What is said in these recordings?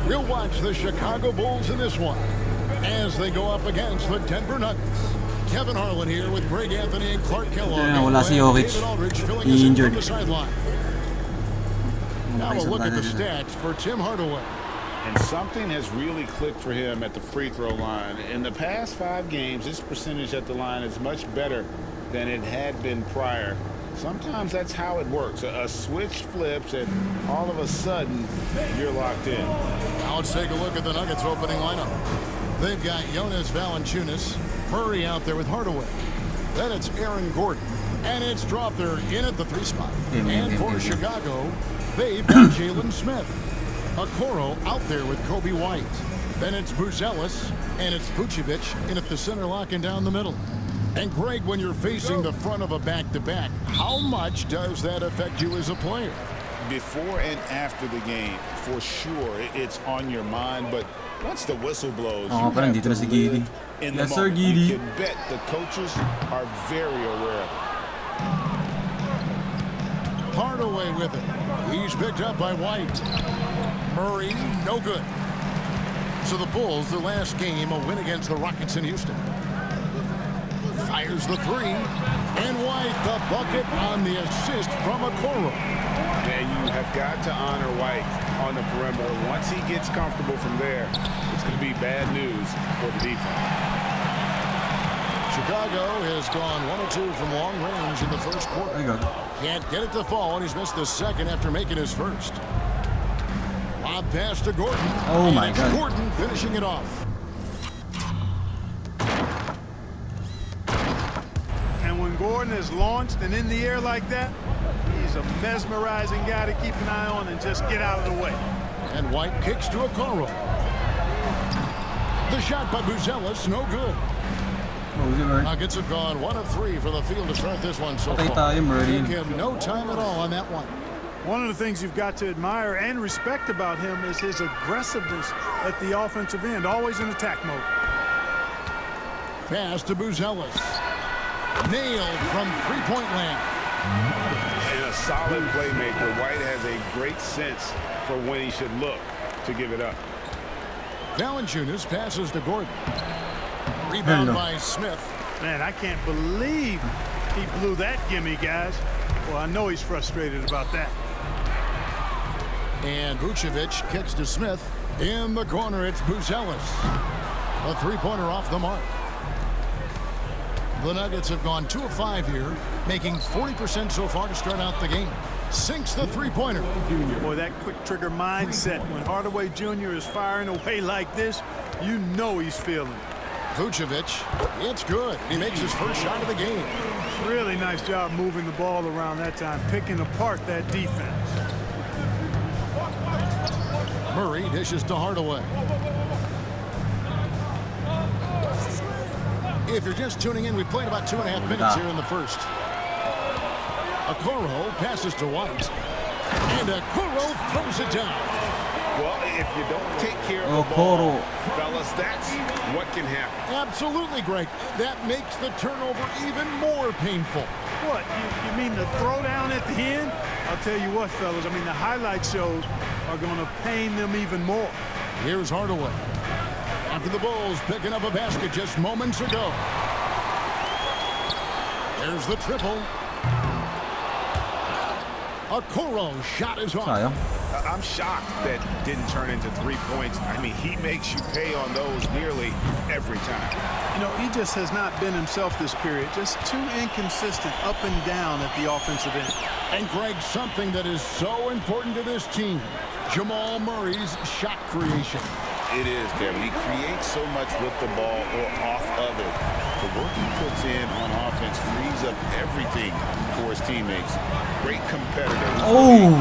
We'll watch the Chicago Bulls in this one as they go up against the Denver Nuggets. Kevin Harlan here with Greg Anthony and Clark Kellogg. Wala si Jokic. David Aldridge filling us in Injured. from the sideline. Now a look at the stats for Tim Hardaway. And something has really clicked for him at the free throw line. In the past 5 games, his percentage at the line is much better than it had been prior. Sometimes that's how it works. A switch flips and all of a sudden you're locked in. Now let's take a look at the Nuggets opening lineup. They've got Jonas Valanciunas, Murray out there with Hardaway. Then it's Aaron Gordon. And it's Dropper in at the 3 spot. And for Chicago, they've got Jalen Smith. Okoro out there with Kobe White. Then it's Buzelis, and it's Vucevic in at the center, locking down the middle. And Greg, when you're facing the front of a back-to-back, how much does that affect you as a player? Before and after the game, for sure, it's on your mind. But once the whistle blows, you have to live in the moment. You can bet the coaches are very aware of it. Hardaway with it. He's picked up by White. Murray, no good. So the Bulls, their last game, a win against the Rockets in Houston. Fires the 3. And White, the bucket on the assist from Okoro. And you have got to honor White on the perimeter. Once he gets comfortable from there, it's going to be bad news for the defense. Chicago has gone 1 of 2 from long range in the first quarter. Can't get it to fall, and he's missed the second after making his first. Lob pass to Gordon. Oh my God. Gordon finishing it off. And when Gordon is launched and in the air like that, he's a mesmerizing guy to keep an eye on and just get out of the way. And White kicks to Okoro. The shot by Buzelis, no good. Nuggets have gone 1 of 3 for the field to start this one so far. Take him no time at all on that one. One of the things you've got to admire and respect about him is his aggressiveness at the offensive end, always in attack mode. Pass to Buzelis. Nailed from three-point land. And a solid playmaker. White has a great sense for when he should look to give it up. Valanciunas passes to Gordon. Rebound by Smith. Man, I can't believe he blew that gimme, guys. Well, I know he's frustrated about that. And Vucevic kicks to Smith. In the corner, it's Buzelis. A 3-pointer off the mark. The Nuggets have gone 2 of 5 here, making 40% so far to start out the game. Sinks the 3-pointer. Boy, that quick trigger mindset. When Hardaway Jr. is firing away like this, you know he's feeling it. Vucevic, it's good. He makes his first shot of the game. Really nice job moving the ball around that time, picking apart that defense. Murray dishes to Hardaway. If you're just tuning in, we played about 2.5 minutes here in the first. Okoro passes to White. And Okoro throws it down. Well, if you don't take care of the ball, fellas, that's what can happen. Absolutely, Greg. That makes the turnover even more painful. What, you mean the throwdown at the end? I'll tell you what, fellas, I mean, the highlight shows are going to pain them even more. Here's Hardaway. After the Bulls picking up a basket just moments ago. There's the triple. Okoro shot is off. I'm shocked that didn't turn into 3 points. I mean, he makes you pay on those nearly every time. You know, he just has not been himself this period. Just too inconsistent up and down at the offensive end. And Greg, something that is so important to this team, Jamal Murray's shot creation. It is, Kevin. He creates so much with the ball or off of it. The work he puts in on offense frees up everything for his teammates. Great competitor.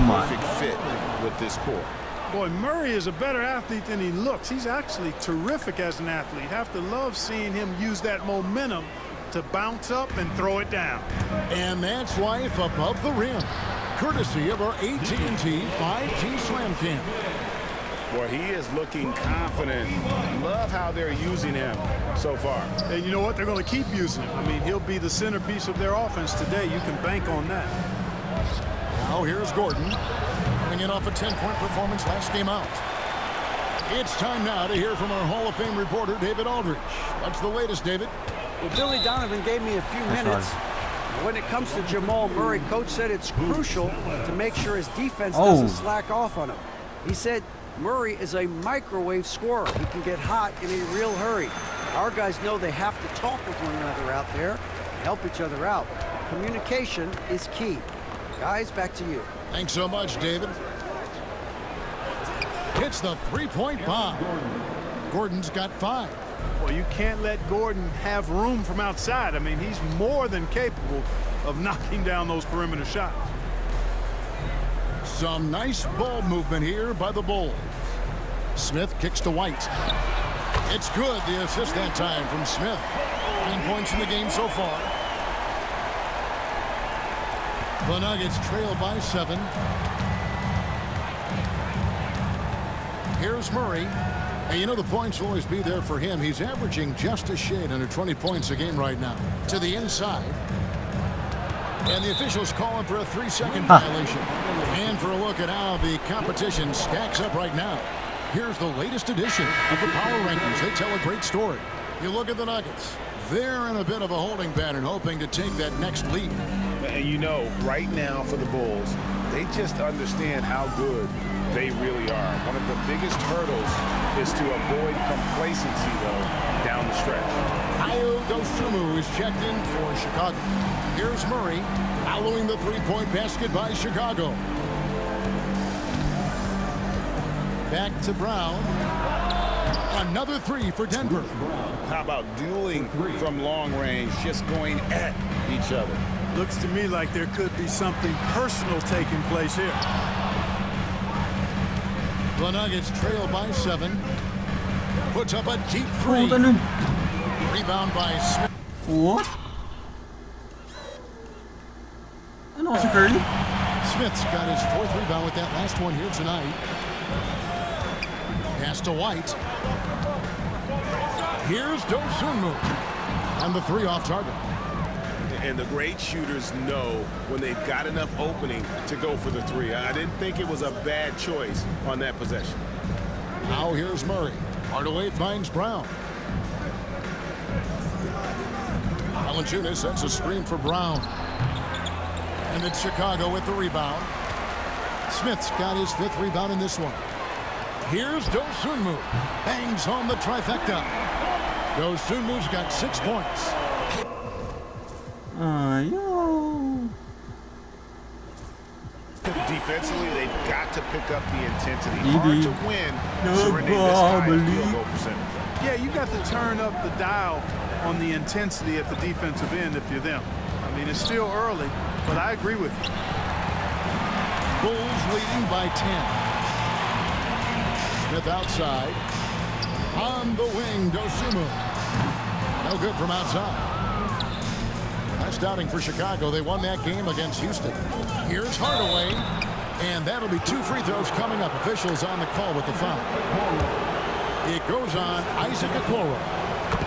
Perfect fit with this core. Boy, Murray is a better athlete than he looks. He's actually terrific as an athlete. Have to love seeing him use that momentum to bounce up and throw it down. And that's life above the rim, courtesy of our AT&T 5G Slam Cam. Boy, he is looking confident. Love how they're using him so far. And you know what? They're going to keep using him. I mean, he'll be the centerpiece of their offense today. You can bank on that. Now here's Gordon, coming in off a 10-point performance last game out. It's time now to hear from our Hall of Fame reporter, David Aldridge. What's the latest, David? Well, Billy Donovan gave me a few minutes. When it comes to Jamal Murray, coach said it's crucial to make sure his defense doesn't slack off on him. He said Murray is a microwave scorer. He can get hot in a real hurry. Our guys know they have to talk with one another out there and help each other out. Communication is key. Guys, back to you. Thanks so much, David. Hits the three-point bomb. Gordon's got 5. Well, you can't let Gordon have room from outside. I mean, he's more than capable of knocking down those perimeter shots. Some nice ball movement here by the Bulls. Smith kicks to White. It's good, the assist that time from Smith. 9 points in the game so far. The Nuggets trail by 7. Here's Murray. And you know the points will always be there for him. He's averaging just a shade under 20 points a game right now. To the inside. And the officials calling for a 3-second violation. And for a look at how the competition stacks up right now. Here's the latest edition of the Power Rankings. They tell a great story. You look at the Nuggets. They're in a bit of a holding pattern, hoping to take that next lead. And you know, right now for the Bulls, they just understand how good they really are. One of the biggest hurdles is to avoid complacency, though, down the stretch. Ayo Dosunmu is checked in for Chicago. Here's Murray following the three-point basket by Chicago. Back to Brown. Another 3 for Denver. How about dueling from long range, just going at each other? Looks to me like there could be something personal taking place here. The Nuggets trail by 7. Puts up a deep 3. Rebound by Smith. What? Ano si Curry? Smith's got his 4th rebound with that last one here tonight. Pass to White. Here's Dosunmu. And the 3 off target. And the great shooters know when they've got enough opening to go for the 3. I didn't think it was a bad choice on that possession. Now here's Murray. Hardaway finds Brown. Valanciunas sets a screen for Brown. And it's Chicago with the rebound. Smith's got his 5th rebound in this one. Here's Dosunmu. Bangs home the trifecta. Dosunmu's got 6 points. Ayaw. Defensively, they've got to pick up the intensity. Maybe. Hard to win, surrendering this high field goal percentage. Yeah, you got to turn up the dial on the intensity at the defensive end if you're them. I mean, it's still early, but I agree with you. Bulls leading by 10. Smith outside. On the wing, Dosunmu. No good from outside. Nice outing for Chicago. They won that game against Houston. Here's Hardaway. And that'll be 2 free throws coming up. Officials on the call with the foul. It goes on Isaac Okoro.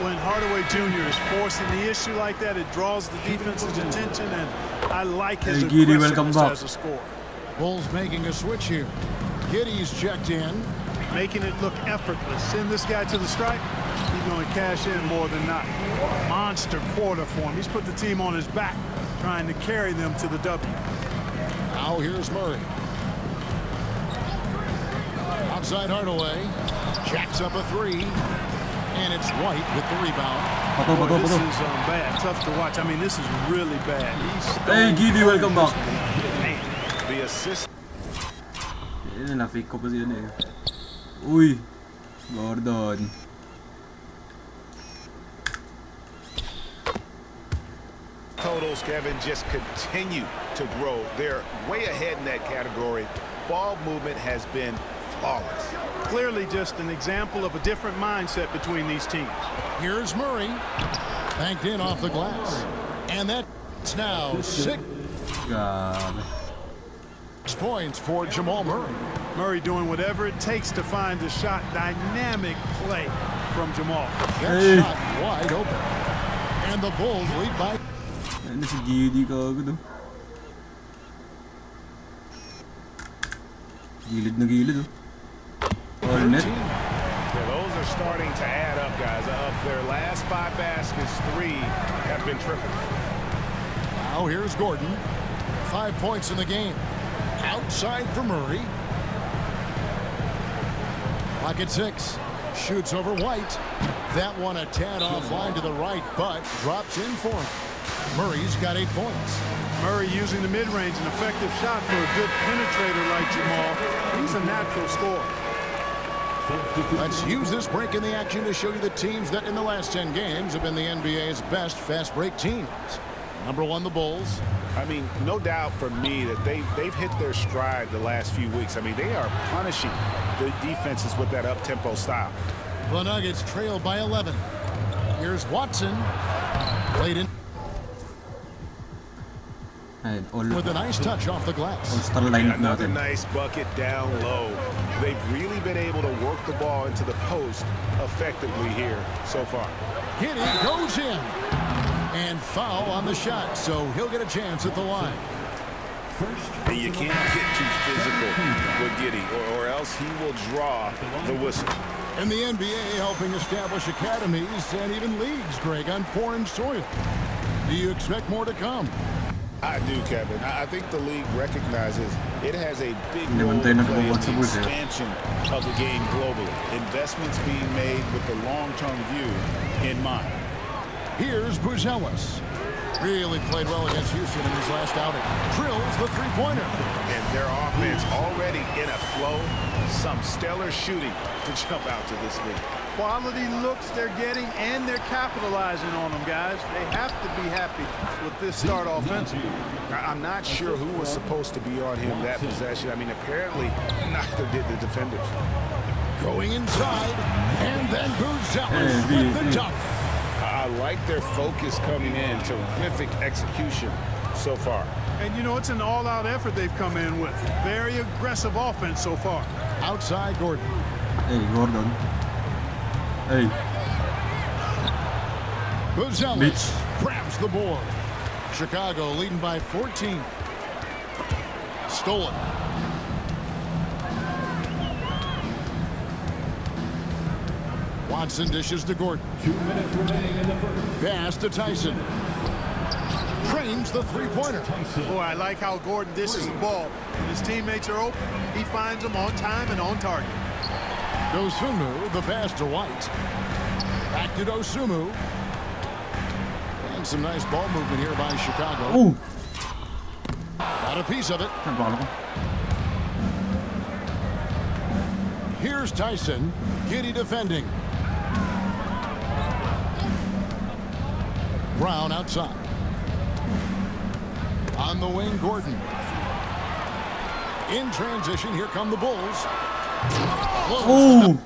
When Hardaway Jr. is forcing the issue like that, it draws the defense's attention, and I like his aggressiveness as a scorer. Bulls making a switch here. Giddey's checked in. Making it look effortless. Send this guy to the stripe. He's going to cash in more than not. Monster quarter for him. He's put the team on his back, trying to carry them to the W. Now here's Murray. Outside Hardaway. Jacks up a 3. And it's White with the rebound. Boy, this is bad. Tough to watch. I mean, this is really bad. Hey, Giddey, welcome back. Man. The assist. Na-fake ko pa siya na eh. Uy, Gordon. Totals, Kevin, just continue to grow. They're way ahead in that category. Ball movement has been flawless. Clearly just an example of a different mindset between these teams. Here's Murray. Banked in off the glass. And that's now 6 God. points for Jamal Murray. Murray doing whatever it takes to find the shot. Dynamic play from Jamal. That Hey. shot wide open. And the Bulls lead by... Ano si Giddey kagad oh. Gilid na gilid oh. All net. Yeah, those are starting to add up, guys. Of their last 5 baskets, 3 have been triple. Now here's Gordon. 5 points in the game. Outside for Murray. Clock at 6. Shoots over White. That one a tad offline to the right, but drops in for him. Murray's got 8 points. Murray using the mid-range, an effective shot for a good penetrator like Jamal. He's a natural scorer. Let's use this break in the action to show you the teams that in the last 10 games have been the NBA's best fast break teams. Number 1, the Bulls. I mean, no doubt for me that they've hit their stride the last few weeks. I mean, they are punishing the defenses with that up-tempo style. The Nuggets trail by 11. Here's Watson. Played in with a nice touch off the glass. Another nice bucket down low. They've really been able to work the ball into the post effectively here so far. Giddey goes in. And foul on the shot, so he'll get a chance at the line. And you can't get too physical with Giddey, or else he will draw the whistle. In the NBA, helping establish academies and even leagues, Greg, on foreign soil. Do you expect more to come? I do, Kevin. I think the league recognizes it has a big role to play in the expansion of the game globally. Investments being made with the long-term view in mind. Here's Buzelis. Really played well against Houston in his last outing. Drills the three-pointer. And their offense already in a flow. Some stellar shooting to jump out to this league. Quality looks they're getting, and they're capitalizing on them, guys. They have to be happy with this start offensively. I'm not sure who was supposed to be on him that possession. I mean, apparently neither did the defenders. Going inside, and then Buzelis with the dunk. I like their focus coming in. Terrific execution so far. And, you know, it's an all-out effort they've come in with. Very aggressive offense so far. Outside Gordon. Hey, Gordon. Hey. Buzelis grabs the board. Chicago leading by 14. Stolen. Watson dishes to Gordon. 2 minutes remaining in the first. Pass to Tyson. Trains the three-pointer. Boy, I like how Gordon dishes the ball. When his teammates are open, he finds them on time and on target. Dosunmu, the pass to White. Back to Dosunmu. And some nice ball movement here by Chicago. Ooh. Got a piece of it. Here's Tyson. Giddey defending. Brown outside. On the wing, Gordon. In transition, here come the Bulls. Ooh.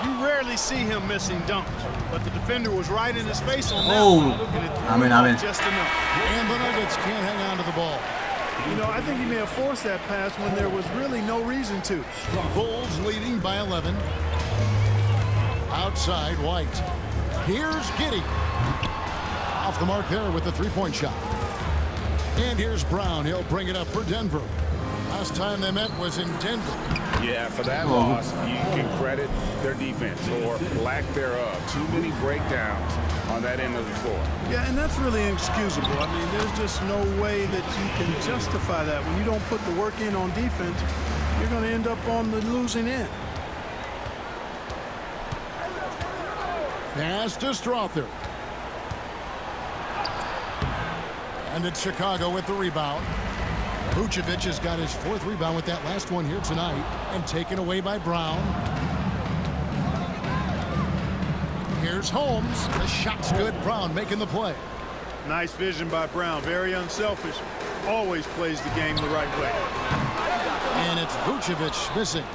You rarely see him missing dunks, but the defender was right in his face on that Oh. one, and it threw him off just enough. And the Nuggets can't hang on to the ball. You know, I think he may have forced that pass when there was really no reason to. Bulls leading by 11. Outside, White. Here's Giddey. Off the mark there with the three-point shot. And here's Brown. He'll bring it up for Denver. Last time they met was in Denver. Yeah, for that loss, you can credit their defense or lack thereof. Too many breakdowns on that end of the floor. Yeah, and that's really inexcusable. I mean, there's just no way that you can justify that. When you don't put the work in on defense, you're going to end up on the losing end. Pass to Strother. And it's Chicago with the rebound. Vucevic has got his 4th rebound with that last one here tonight, and taken away by Brown. Here's Holmes. The shot's good. Brown making the play. Nice vision by Brown. Very unselfish. Always plays the game the right way. And it's Vucevic missing.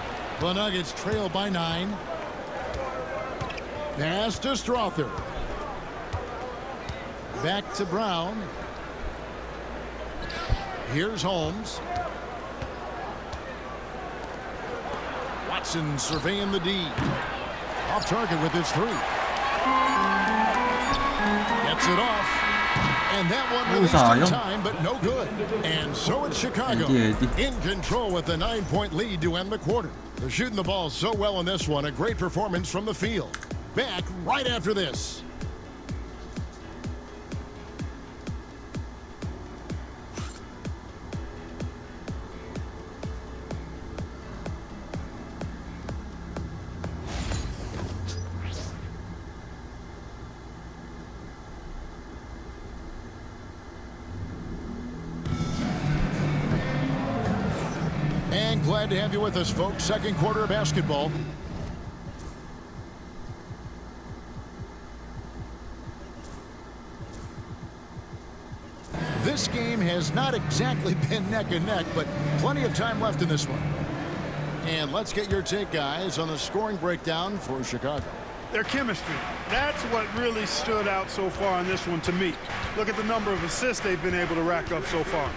The Nuggets trail by 9. Pass to Strother. Back to Brown. Here's Holmes. Watson surveying the D. Off target with his 3. Gets it off. And that one released in time, but no good. And so it's Chicago in control with a 9-point lead to end the quarter. They're shooting the ball so well in this one. A great performance from the field. Back right after this. And glad to have you with us, folks. Second quarter of basketball. This game has not exactly been neck and neck, but plenty of time left in this one. And let's get your take, guys, on the scoring breakdown for Chicago. Their chemistry. That's what really stood out so far in this one to me. Look at the number of assists they've been able to rack up so far.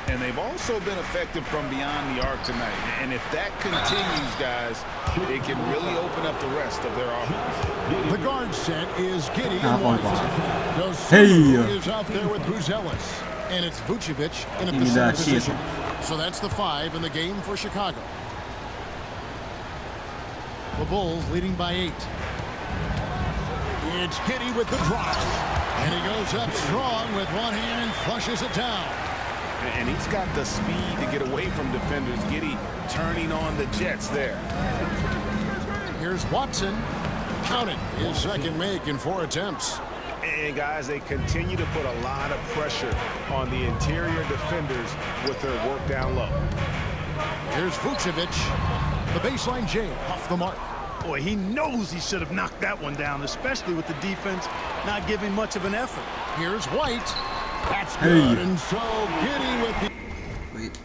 And they've also been effective from beyond the arc tonight. And if that continues, guys, it can really open up the rest of their offense. The guard set is Giddey and White. Hey! Is out there with Buzelis. And it's Vucevic in a center position. So that's the 5 in the game for Chicago. The Bulls leading by 8. It's Giddey with the drive. And he goes up strong with one hand and flushes it down. And he's got the speed to get away from defenders. Giddey turning on the Jets there. Here's Watson. Counted his second make in 4 attempts. And guys, they continue to put a lot of pressure on the interior defenders with their work down low. Here's Vucevic. The baseline J off the mark. Boy, he knows he should have knocked that one down, especially with the defense not giving much of an effort. Here's White. That's good. And so Giddey with the... Wait.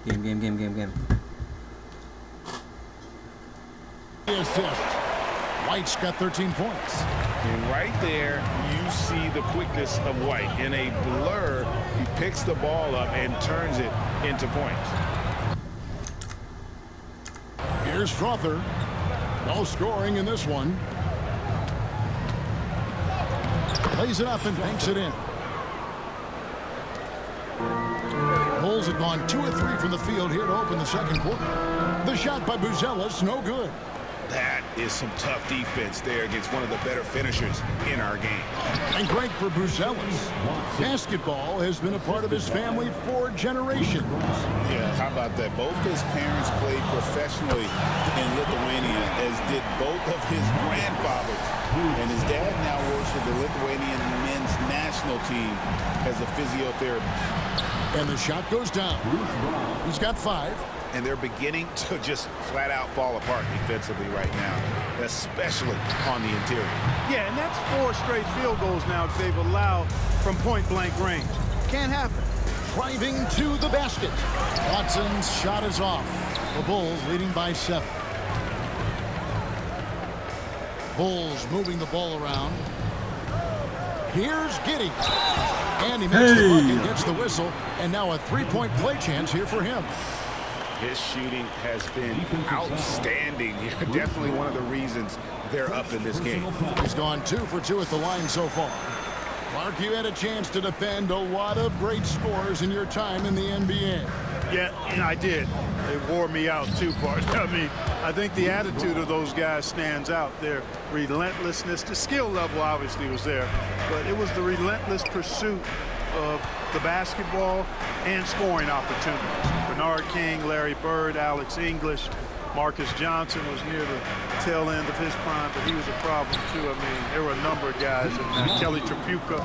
Game. Assist. White's got 13 points. And right there, you see the quickness of White. In a blur, he picks the ball up and turns it into points. Here's Strother. No scoring in this one. Plays it up and banks it in. Bulls have gone 2 of 3 from the field here to open the second quarter. The shot by Buzelis, no good. That is some tough defense there against one of the better finishers in our game. And great for Buzelis. Basketball has been a part of his family for generations. Yeah, how about that? Both his parents played professionally in Lithuania, as did both of his grandfathers. And his dad now works with the Lithuanian men's national team as a physiotherapist. And the shot goes down. He's got 5. And they're beginning to just flat out fall apart defensively right now, especially on the interior. Yeah, and that's 4 straight field goals now they've allowed from point-blank range. Can't happen. Driving to the basket. Watson's shot is off. The Bulls leading by 7. Bulls moving the ball around. Here's Giddey. And he makes the bucket, gets the whistle, and now a 3-point play chance here for him. His shooting has been outstanding. Definitely one of the reasons they're up in this game. He's gone 2 for 2 at the line so far. Clark, you had a chance to defend a lot of great scores in your time in the NBA. Yeah, and I did. They wore me out too, Bart. I mean, I think the attitude of those guys stands out. Their relentlessness, the skill level obviously was there, but it was the relentless pursuit of the basketball and scoring opportunities. Bernard King, Larry Bird, Alex English, Marcus Johnson was near the tail end of his prime, but he was a problem too. I mean, there were a number of guys in that. Kelly Tripucka.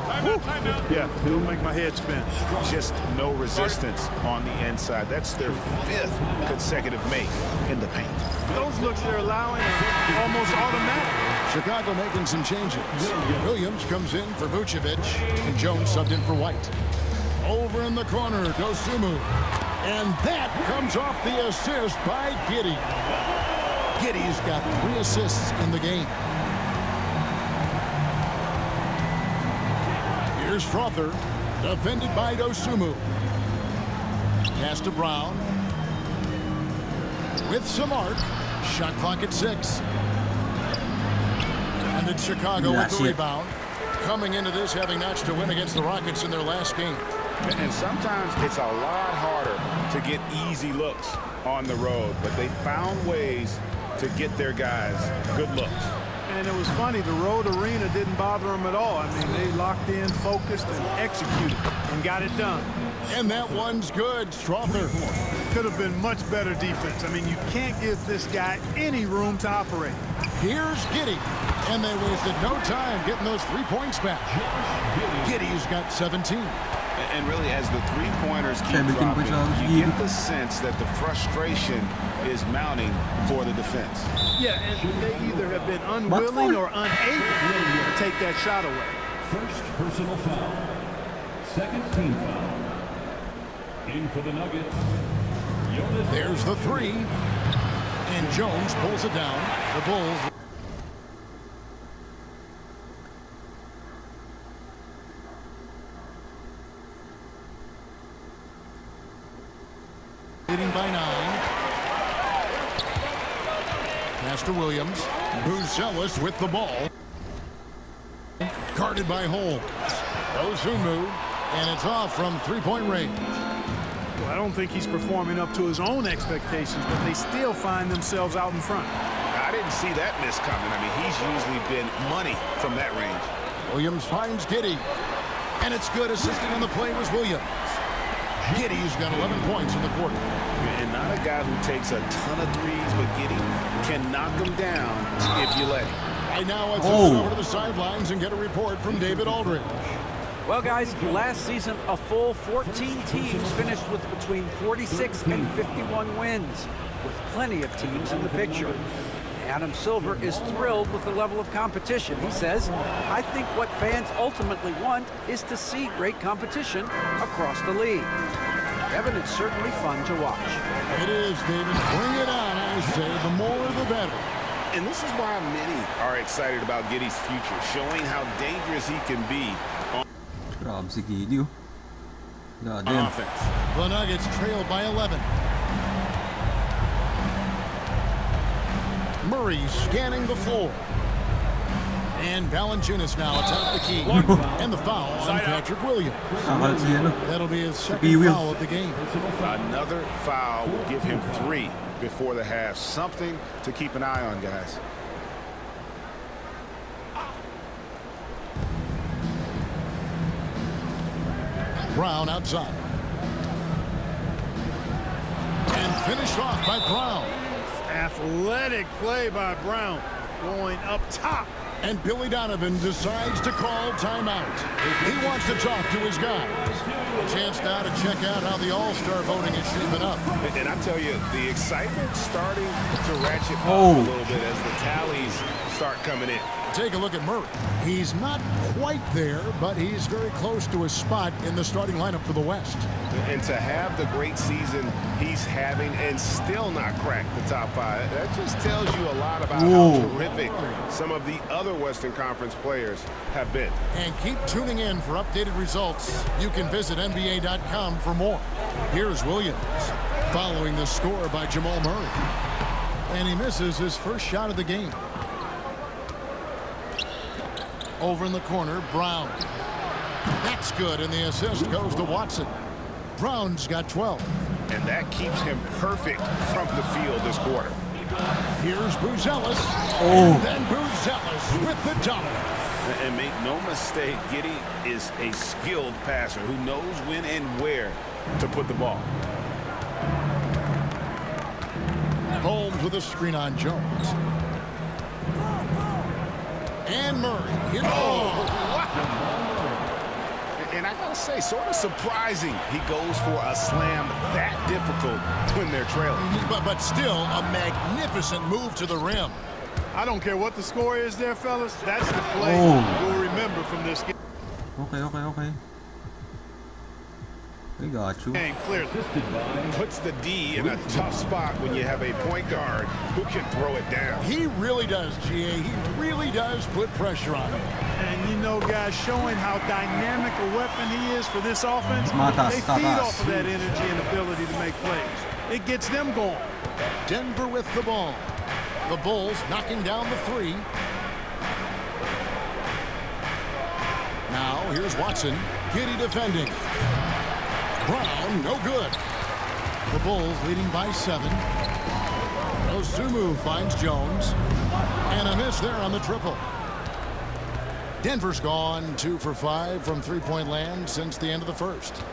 Yeah, it'll make my head spin. Just no resistance on the inside. That's their 5th consecutive make in the paint. Those looks they're allowing are almost automatic. Chicago making some changes. Williams comes in for Vucevic, and Jones subbed in for White. Over in the corner, Dosunmu. And that comes off the assist by Giddey. Giddey's got 3 assists in the game. Here's Strother, defended by Dosunmu. Pass to Brown. With some arc. Shot clock at 6. And it's Chicago with the rebound. Coming into this having notched to win against the Rockets in their last game. And sometimes it's a lot harder to get easy looks on the road, but they found ways to get their guys good looks. And it was funny, the road arena didn't bother them at all. I mean, they locked in, focused, and executed, and got it done. And that one's good. Strother. Could have been much better defense. I mean, you can't give this guy any room to operate. Here's Giddey. And they wasted no time getting those 3 points back. Giddey's got 17. And really, as the 3-pointers keep dropping, you get the sense that the frustration is mounting for the defense. Yeah, and they either have been unwilling or unable to take that shot away. First personal foul. Second team foul. In for the Nuggets. There's the 3. And Jones pulls it down. The Bulls. Leading by 9. Pass to Williams. Buzelis with the ball. Guarded by Holmes. Dosunmu. And it's off from 3-point range. Well, I don't think he's performing up to his own expectations, but they still find themselves out in front. I didn't see that miss coming. I mean, he's usually been money from that range. Williams finds Giddey. And it's good. Assisting on the play was Williams. Giddey's got 11 points in the quarter. And not a guy who takes a ton of threes, but Giddey can knock them down if you let him. Right now, let's over to the sidelines and get a report from David Aldridge. Well, guys, last season, a full 14 teams finished with between 46 and 51 wins, with plenty of teams in the picture. Adam Silver is thrilled with the level of competition. He says, I think what fans ultimately want is to see great competition across the league. Evan, it's certainly fun to watch. It is, David. Bring it on, I say. The more, the better. And this is why many are excited about Giddey's future, showing how dangerous he can be on offense. The Nuggets trail by 11. Murray scanning the floor. And Valanciunas now atop the key. And the foul on Patrick Williams. That'll be his second foul of the game. Another foul will give him 3 before the half. Something to keep an eye on, guys. Brown outside. And finished off by Brown. Athletic play by Brown, going up top. And Billy Donovan decides to call timeout. He wants to talk to his guys. A chance now to check out how the All-Star voting is shaping up. And I tell you, the excitement starting to ratchet up a little bit as the tallies start coming in. Take a look at Murray. He's not quite there, but he's very close to his spot in the starting lineup for the West. And to have the great season he's having and still not crack the top 5, that just tells you a lot about how terrific some of the other Western Conference players have been. And keep tuning in for updated results. You can visit NBA.com for more. Here's Williams following the score by Jamal Murray. And he misses his first shot of the game. Over in the corner, Brown. That's good, and the assist goes to Watson. Brown's got 12. And that keeps him perfect from the field this quarter. Here's Buzelis. And then Buzelis with the dominance. And make no mistake, Giddey is a skilled passer who knows when and where to put the ball. Holmes with a screen on Jones. And Murray. And I gotta say, sort of surprising he goes for a slam that difficult when they're trailing. But still a magnificent move to the rim. I don't care what the score is there, fellas. That's the play we'll remember from this game. Okay. We got you. Clearly. Puts the D in a tough spot when you have a point guard who can throw it down. He really does, GA. He really does put pressure on him. And you know, guys, showing how dynamic a weapon he is for this offense, they feed off of that energy and ability to make plays. It gets them going. Denver with the ball. The Bulls knocking down the 3. Now here's Watson. Giddey defending. Brown, no good. The Bulls leading by 7. Osumu finds Jones. And a miss there on the triple. Denver's gone 2 for 5 from three-point land since the end of the first.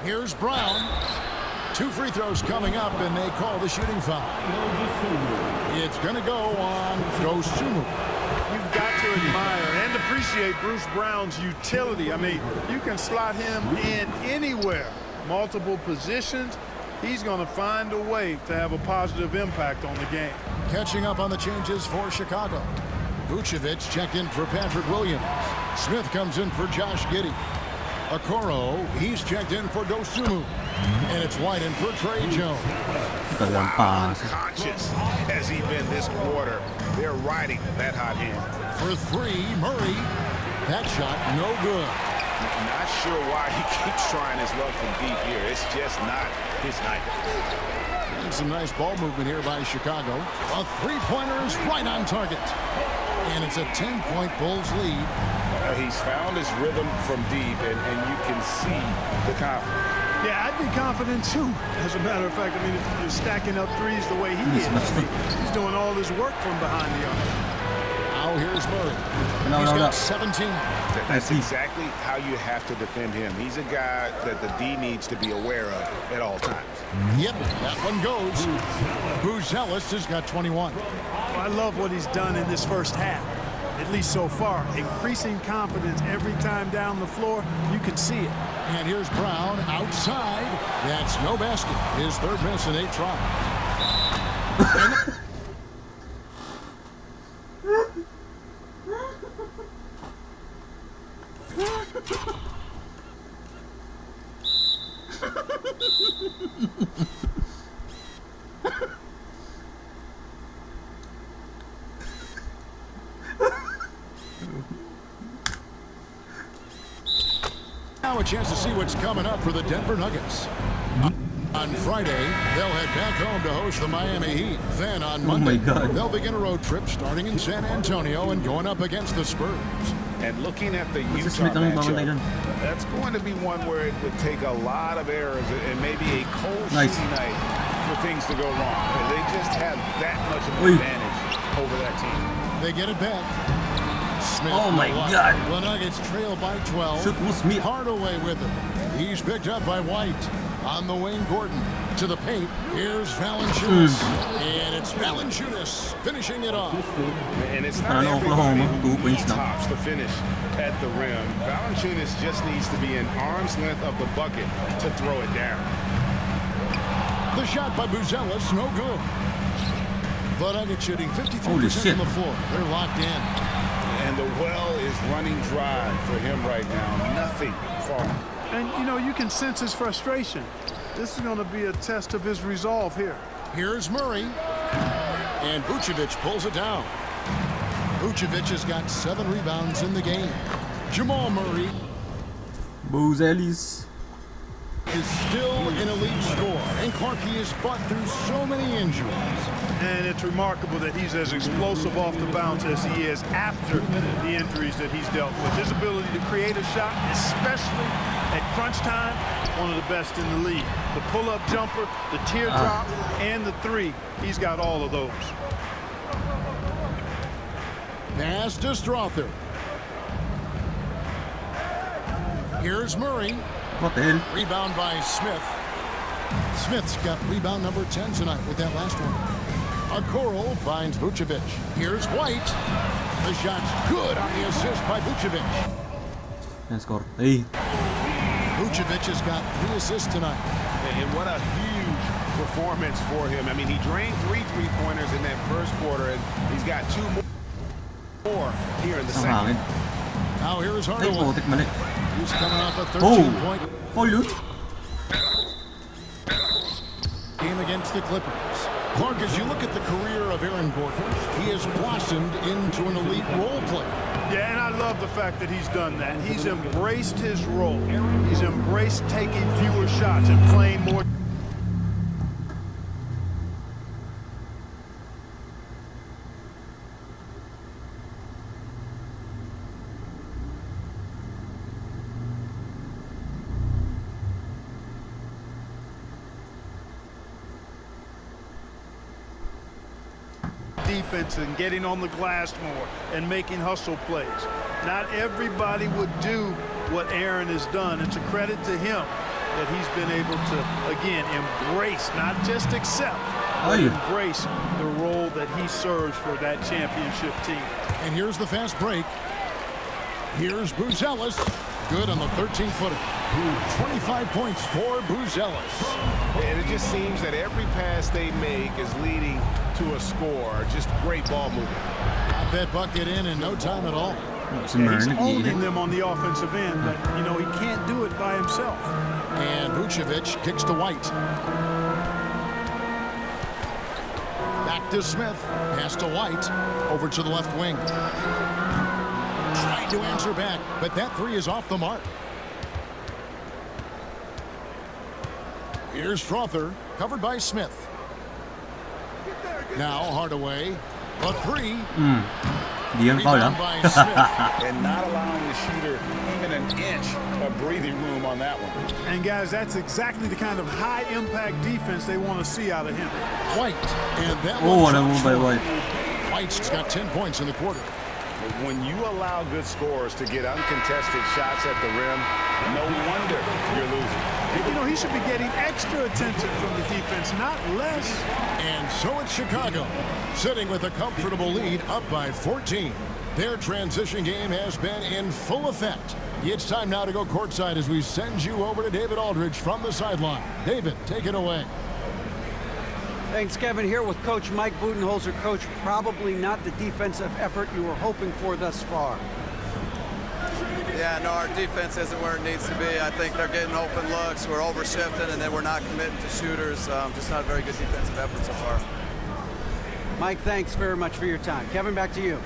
Here's Brown. 2 free throws coming up, and they call the shooting foul. It's going to go on Osumu. You've got to admire and appreciate Bruce Brown's utility. I mean, you can slot him in anywhere, multiple positions. He's going to find a way to have a positive impact on the game. Catching up on the changes for Chicago. Vucevic checked in for Patrick Williams. Smith comes in for Josh Giddey. Okoro, he's checked in for Dosunmu. And it's White in for Trey Jones. Unconscious has he been this quarter. They're riding that hot hand. For 3, Murray. That shot no good. Not sure why he keeps trying his luck from deep here. It's just not his night. And some nice ball movement here by Chicago. A 3-pointer is right on target. And it's a 10-point Bulls lead. He's found his rhythm from deep, and you can see the confidence. Yeah, I'd be confident too. As a matter of fact, I mean, if you're stacking up threes the way he is, he's doing all his work from behind the arc. Now here's Murray. He's got 17. That's exactly how you have to defend him. He's a guy that the D needs to be aware of at all times. Yep, that one goes. Buzelis has got 21. I love what he's done in this first half, at least so far. Increasing confidence every time down the floor. You can see it. And here's Brown outside. That's no basket. His 3rd miss in 8 tries. Now a chance to see what's coming up for the Denver Nuggets. On Friday, they'll head back home to host the Miami Heat. Then on Monday, they'll begin a road trip starting in San Antonio and going up against the Spurs. And looking at the Utah matchup, that's going to be one where it would take a lot of errors and maybe a cold shooting night for things to go wrong. They just have that much of an advantage over that team. They get it back. Smith. Oh my God. The Nuggets trail by 12. Hardaway with it. He's picked up by White. On the wing, Gordon to the paint. Here's Valanciunas. And it's Valanciunas finishing it off. And it's not everybody who needs tops to finish at the rim. Valanciunas just needs to be an arm's length of the bucket to throw it down. The shot by Buzelis, no good. The Nuggets shooting 53% from the floor. They're locked in. And the well is running dry for him right now. Nothing falling. And, you know, you can sense his frustration. This is going to be a test of his resolve here. Here's Murray. And Vucevic pulls it down. Vucevic has got 7 rebounds in the game. Jamal Murray Buzelis is still an elite scorer. And Clarkie has fought through so many injuries. And it's remarkable that he's as explosive off the bounce as he is after the injuries that he's dealt with. His ability to create a shot, especially at crunch time, one of the best in the league. The pull-up jumper, the teardrop, and the three. He's got all of those. Pass to Strother. Here's Murray. What the hell? Rebound by Smith. Smith's got rebound number 10 tonight with that last one. Okoro finds Vucevic. Here's White. The shot's good on the assist by Vucevic. Score. Hey. Vucevic has got 3 assists tonight. And what a huge performance for him. I mean, he drained 3 3-pointers in that first quarter, and he's got 2 more here in the second. Now here's Hardaway. He's coming off a 13-point game against the Clippers. Clark, as you look at the career of Aaron Gordon, he has blossomed into an elite role player. Yeah, and I love the fact that he's done that. He's embraced his role. He's embraced taking fewer shots and playing more. Defense and getting on the glass more and making hustle plays. Not everybody would do what Aaron has done. It's a credit to him that he's been able to, again, embrace, not just accept, but embrace the role that he serves for that championship team. And here's the fast break. Here's Buzelis. Good on the 13-footer. 25 points for Buzelis. And it just seems that every pass they make is leading to a score. Just great ball movement. Got that bucket in no time at all. Yeah, he's owning them on the offensive end, but, you know, he can't do it by himself. And Vucevic kicks to White. Back to Smith. Pass to White. Over to the left wing. Trying to answer back, but that 3 is off the mark. Here's Strother, covered by Smith. Now Hardaway, a 3. Rebound by Smith. And not allowing the shooter even an inch of breathing room on that one. And guys, that's exactly the kind of high-impact defense they want to see out of him. White, and that what a move by White. White's got 10 points in the quarter. When you allow good scorers to get uncontested shots at the rim, no wonder you're losing. You know, he should be getting extra attention from the defense, not less. And so it's Chicago, sitting with a comfortable lead, up by 14. Their transition game has been in full effect. It's time now to go courtside as we send you over to David Aldridge from the sideline. David, take it away. Thanks, Kevin. Here with Coach Mike Budenholzer. Coach, probably not the defensive effort you were hoping for thus far. Yeah, no, our defense isn't where it needs to be. I think they're getting open looks. We're overshifting, and then we're not committing to shooters. Just not a very good defensive effort so far. Mike, thanks very much for your time. Kevin, back to you.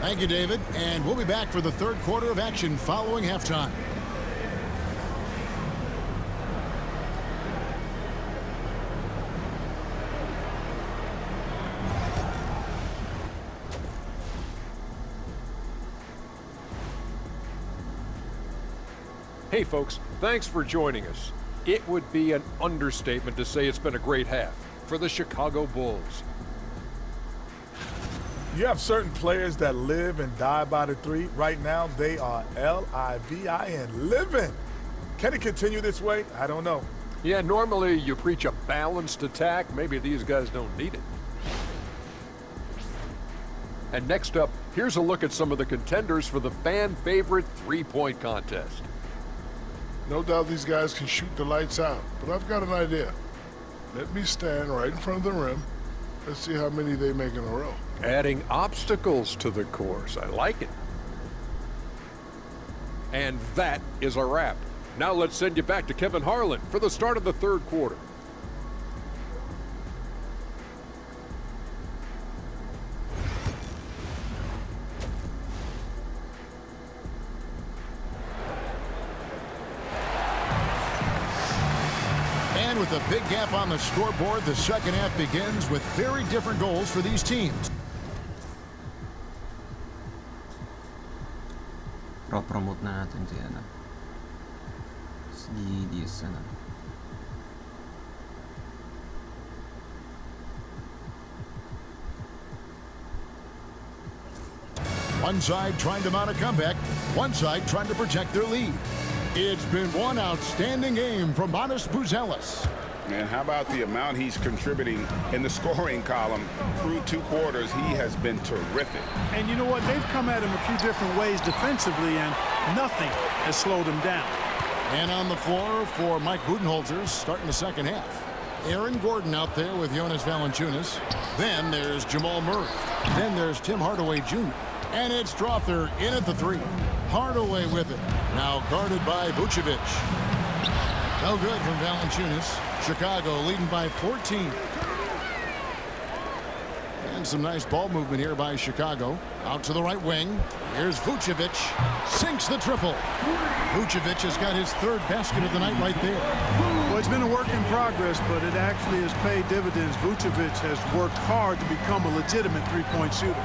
Thank you, David. And we'll be back for the third quarter of action following halftime. Hey folks, thanks for joining us. It would be an understatement to say it's been a great half for the Chicago Bulls. You have certain players that live and die by the three. Right now, they are L-I-V-I-N, living. Can it continue this way? I don't know. Yeah, normally you preach a balanced attack. Maybe these guys don't need it. And next up, here's a look at some of the contenders for the fan-favorite three-point contest. No doubt these guys can shoot the lights out, but I've got an idea. Let me stand right in front of the rim. Let's see how many they make in a row. Adding obstacles to the course. I like it. And that is a wrap. Now let's send you back to Kevin Harlan for the start of the third quarter. And with a big gap on the scoreboard, the second half begins with very different goals for these teams. Propromot na natin si Diaz One side trying to mount a comeback, one side trying to protect their lead. It's been one outstanding game from Manas Buzelis. And how about the amount he's contributing in the scoring column through 2 quarters? He has been terrific. And you know what? They've come at him a few different ways defensively, and nothing has slowed him down. And on the floor for Mike Budenholzer starting the second half. Aaron Gordon out there with Jonas Valanciunas. Then there's Jamal Murray. Then there's Tim Hardaway Jr. And it's Strother in at the three. Hardaway with it. Now guarded by Vucevic. No good from Valanciunas. Chicago leading by 14. And some nice ball movement here by Chicago. Out to the right wing. Here's Vucevic. Sinks the triple. Vucevic has got his third basket of the night right there. Well, it's been a work in progress, but it actually has paid dividends. Vucevic has worked hard to become a legitimate three-point shooter.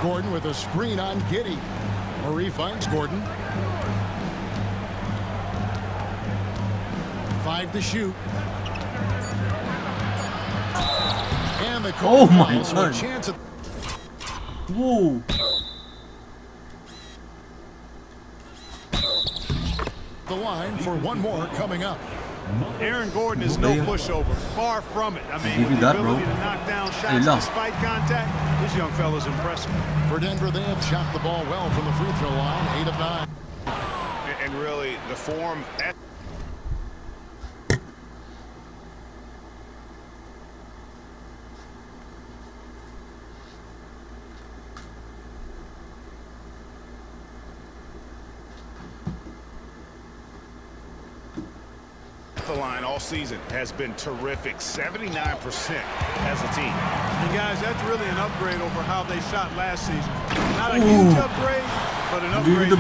Gordon with a screen on Giddey. Murray finds Gordon. 5 to shoot. And the Oh my God. God. Whoa. The line for one more coming up. Aaron Gordon is no pushover. Far from it. I mean, with the ability to knock down shots despite contact, this young fella's impressive. For Denver, they have shot the ball well from the free throw line, 8 of 9. And really, the form... The line all season has been terrific, 79% as a team. And guys, that's really an upgrade over how they shot last season. Not a huge upgrade, but an upgrade.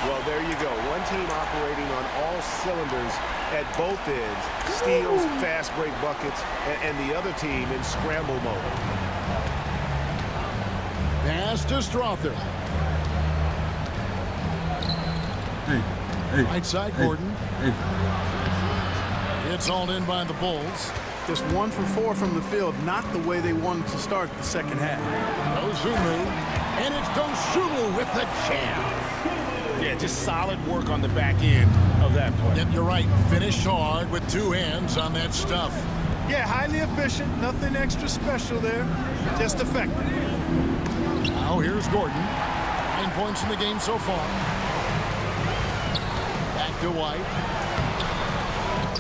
Well, there you go. One team operating on all cylinders at both ends, steals, fast break buckets, and the other team in scramble mode. Pass to Strother. Right side, Gordon. It's all in by the Bulls. Just 1 for 4 from the field, not the way they wanted to start the second half. Dosunmu, and it's Dosunmu with the jam. Yeah, just solid work on the back end of that play. Yep, you're right. Finished hard with 2 hands on that stuff. Yeah, highly efficient. Nothing extra special there. Just effective. Now here's Gordon. 9 points in the game so far. Back to White.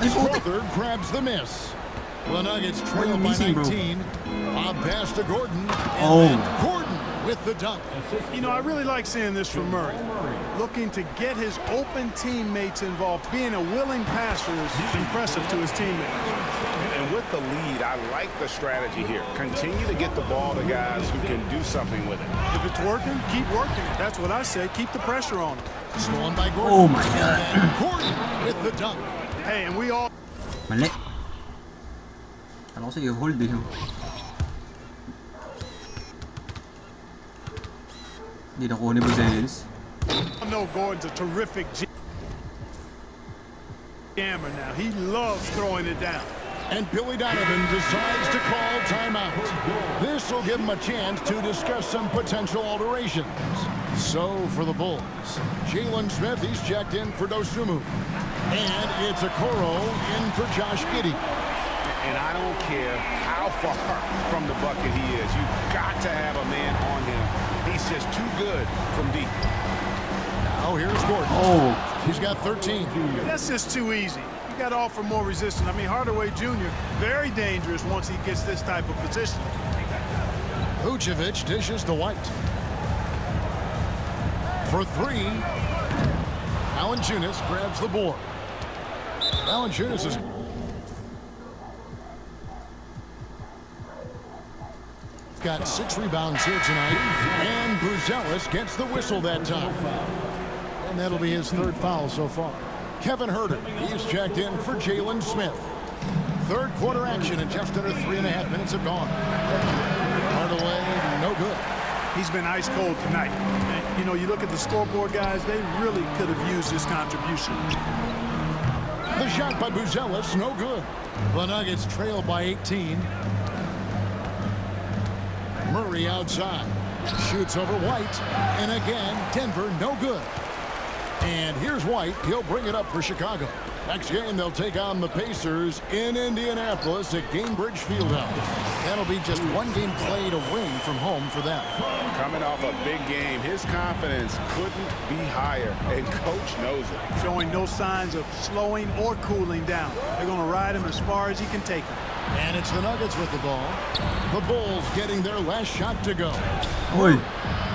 Strother grabs the miss. The Nuggets trail by 19. Bob pass to Gordon. And Gordon with the dunk. You know, I really like seeing this from Murray. Looking to get his open teammates involved. Being a willing passer is impressive to his teammates. And with the lead, I like the strategy here. Continue to get the ball to guys who can do something with it. If it's working, keep working it. That's what I say. Keep the pressure on him. Stolen by Gordon. Oh my God. And Gordon with the dunk. Hey, and we all... Mali. Alam ko sige, hold eh. Hindi nakuha ni Buzelis. I know Gordon's a terrific jammer now. He loves throwing it down. And Billy Donovan decides to call timeout. This will give him a chance to discuss some potential alterations. So for the Bulls, Jalen Smith, he's checked in for Dosunmu. And it's Okoro in for Josh Giddey. And I don't care how far from the bucket he is. You've got to have a man on him. He's just too good from deep. Now here's Gordon. Oh, he's got 13. That's just too easy. You got to offer more resistance. I mean, Hardaway Jr., very dangerous once he gets this type of position. Vucevic dishes to White. For three, Valanciunas grabs the board. Valanciunas is... got 6 rebounds here tonight, and Buzelis gets the whistle that time. And that'll be his 3rd foul so far. Kevin Huerter, he's checked in for Jalen Smith. 3rd quarter action, and just under 3.5 minutes have gone. Hardaway, no good. He's been ice cold tonight. And, you know, you look at the scoreboard, guys, they really could have used his contribution. The shot by Buzelis, no good. The Nuggets trail by 18. Murray outside, shoots over White, and again, Denver, no good. And here's White. He'll bring it up for Chicago. Next game, they'll take on the Pacers in Indianapolis at Gainbridge Fieldhouse. That'll be just 1 game played away from home for them. Coming off a big game, his confidence couldn't be higher, and Coach knows it. Showing no signs of slowing or cooling down. They're going to ride him as far as he can take him. And it's the Nuggets with the ball. The Bulls getting their last shot to go. Oy.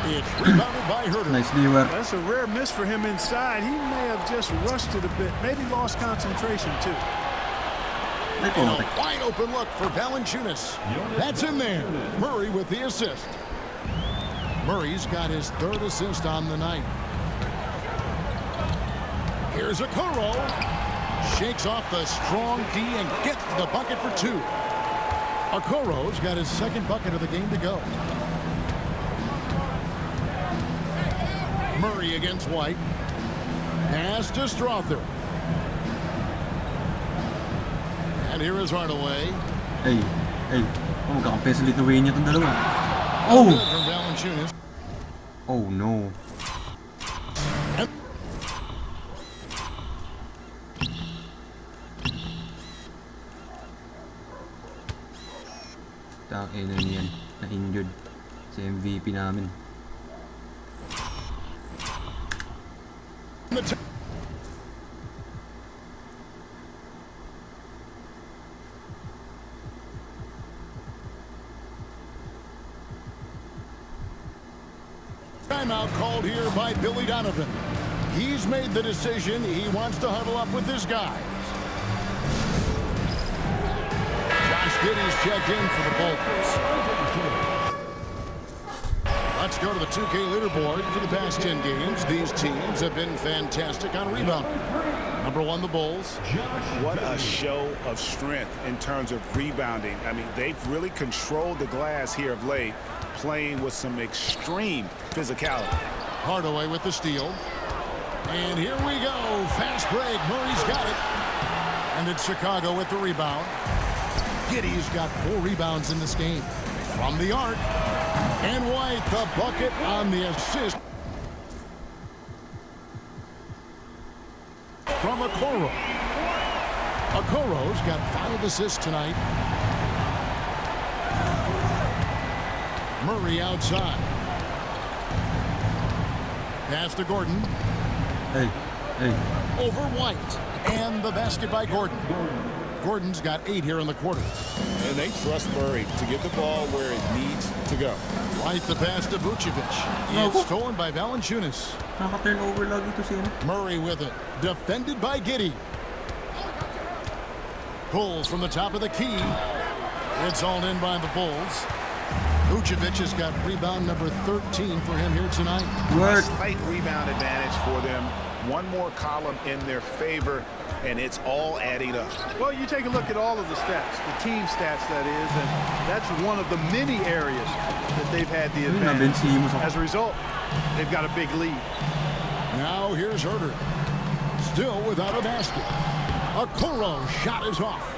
It's rebounded by Huerter. Nicely work. That's a rare miss for him inside. He may have just rushed it a bit. Maybe lost concentration, too. And a wide open look for Valanciunas. That's in there. Murray with the assist. Murray's got his 3rd assist on the night. Here's Okoro. Shakes off the strong D and gets the bucket for 2. Okoro's got his 2nd bucket of the game to go. Murray against White. Pass to Strother. And here is Hardaway. Hey. Oh, kakampeso Lithuania itong dalawa. Oh! From Valanciunas. Oh, no. Takin na yan. Na-injured. Si MVP namin. Timeout called here by Billy Donovan. He's made the decision. He wants to huddle up with his guys. Josh Giddey's checked in for the Bulls. Let's go to the 2K leaderboard. For the past 10 games, these teams have been fantastic on rebounding. Number 1, the Bulls. What a show of strength in terms of rebounding. I mean, they've really controlled the glass here of late, playing with some extreme physicality. Hardaway with the steal. And here we go. Fast break. Murray's got it. And it's Chicago with the rebound. Giddey's got 4 rebounds in this game. From the arc. And White, the bucket on the assist. From Okoro. Okoro's got 5 assists tonight. Murray outside. Pass to Gordon. Hey. Over White. And the basket by Gordon. Gordon's got 8 here in the quarter. And they trust Murray to get the ball where it needs to go. White the pass to Vucevic. It's stolen by Valanciunas. Naka-turnover lagi ito si Murray with it. Defended by Giddey. Pulls from the top of the key. It's all in by the Bulls. Vucevic has got rebound number 13 for him here tonight. A slight rebound advantage for them. One more column in their favor, and it's all adding up. Well, you take a look at all of the stats, the team stats, that is, and that's one of the many areas that they've had the advantage. As a result, they've got a big lead. Now here's Herder. Still without a basket. A Kuro shot is off.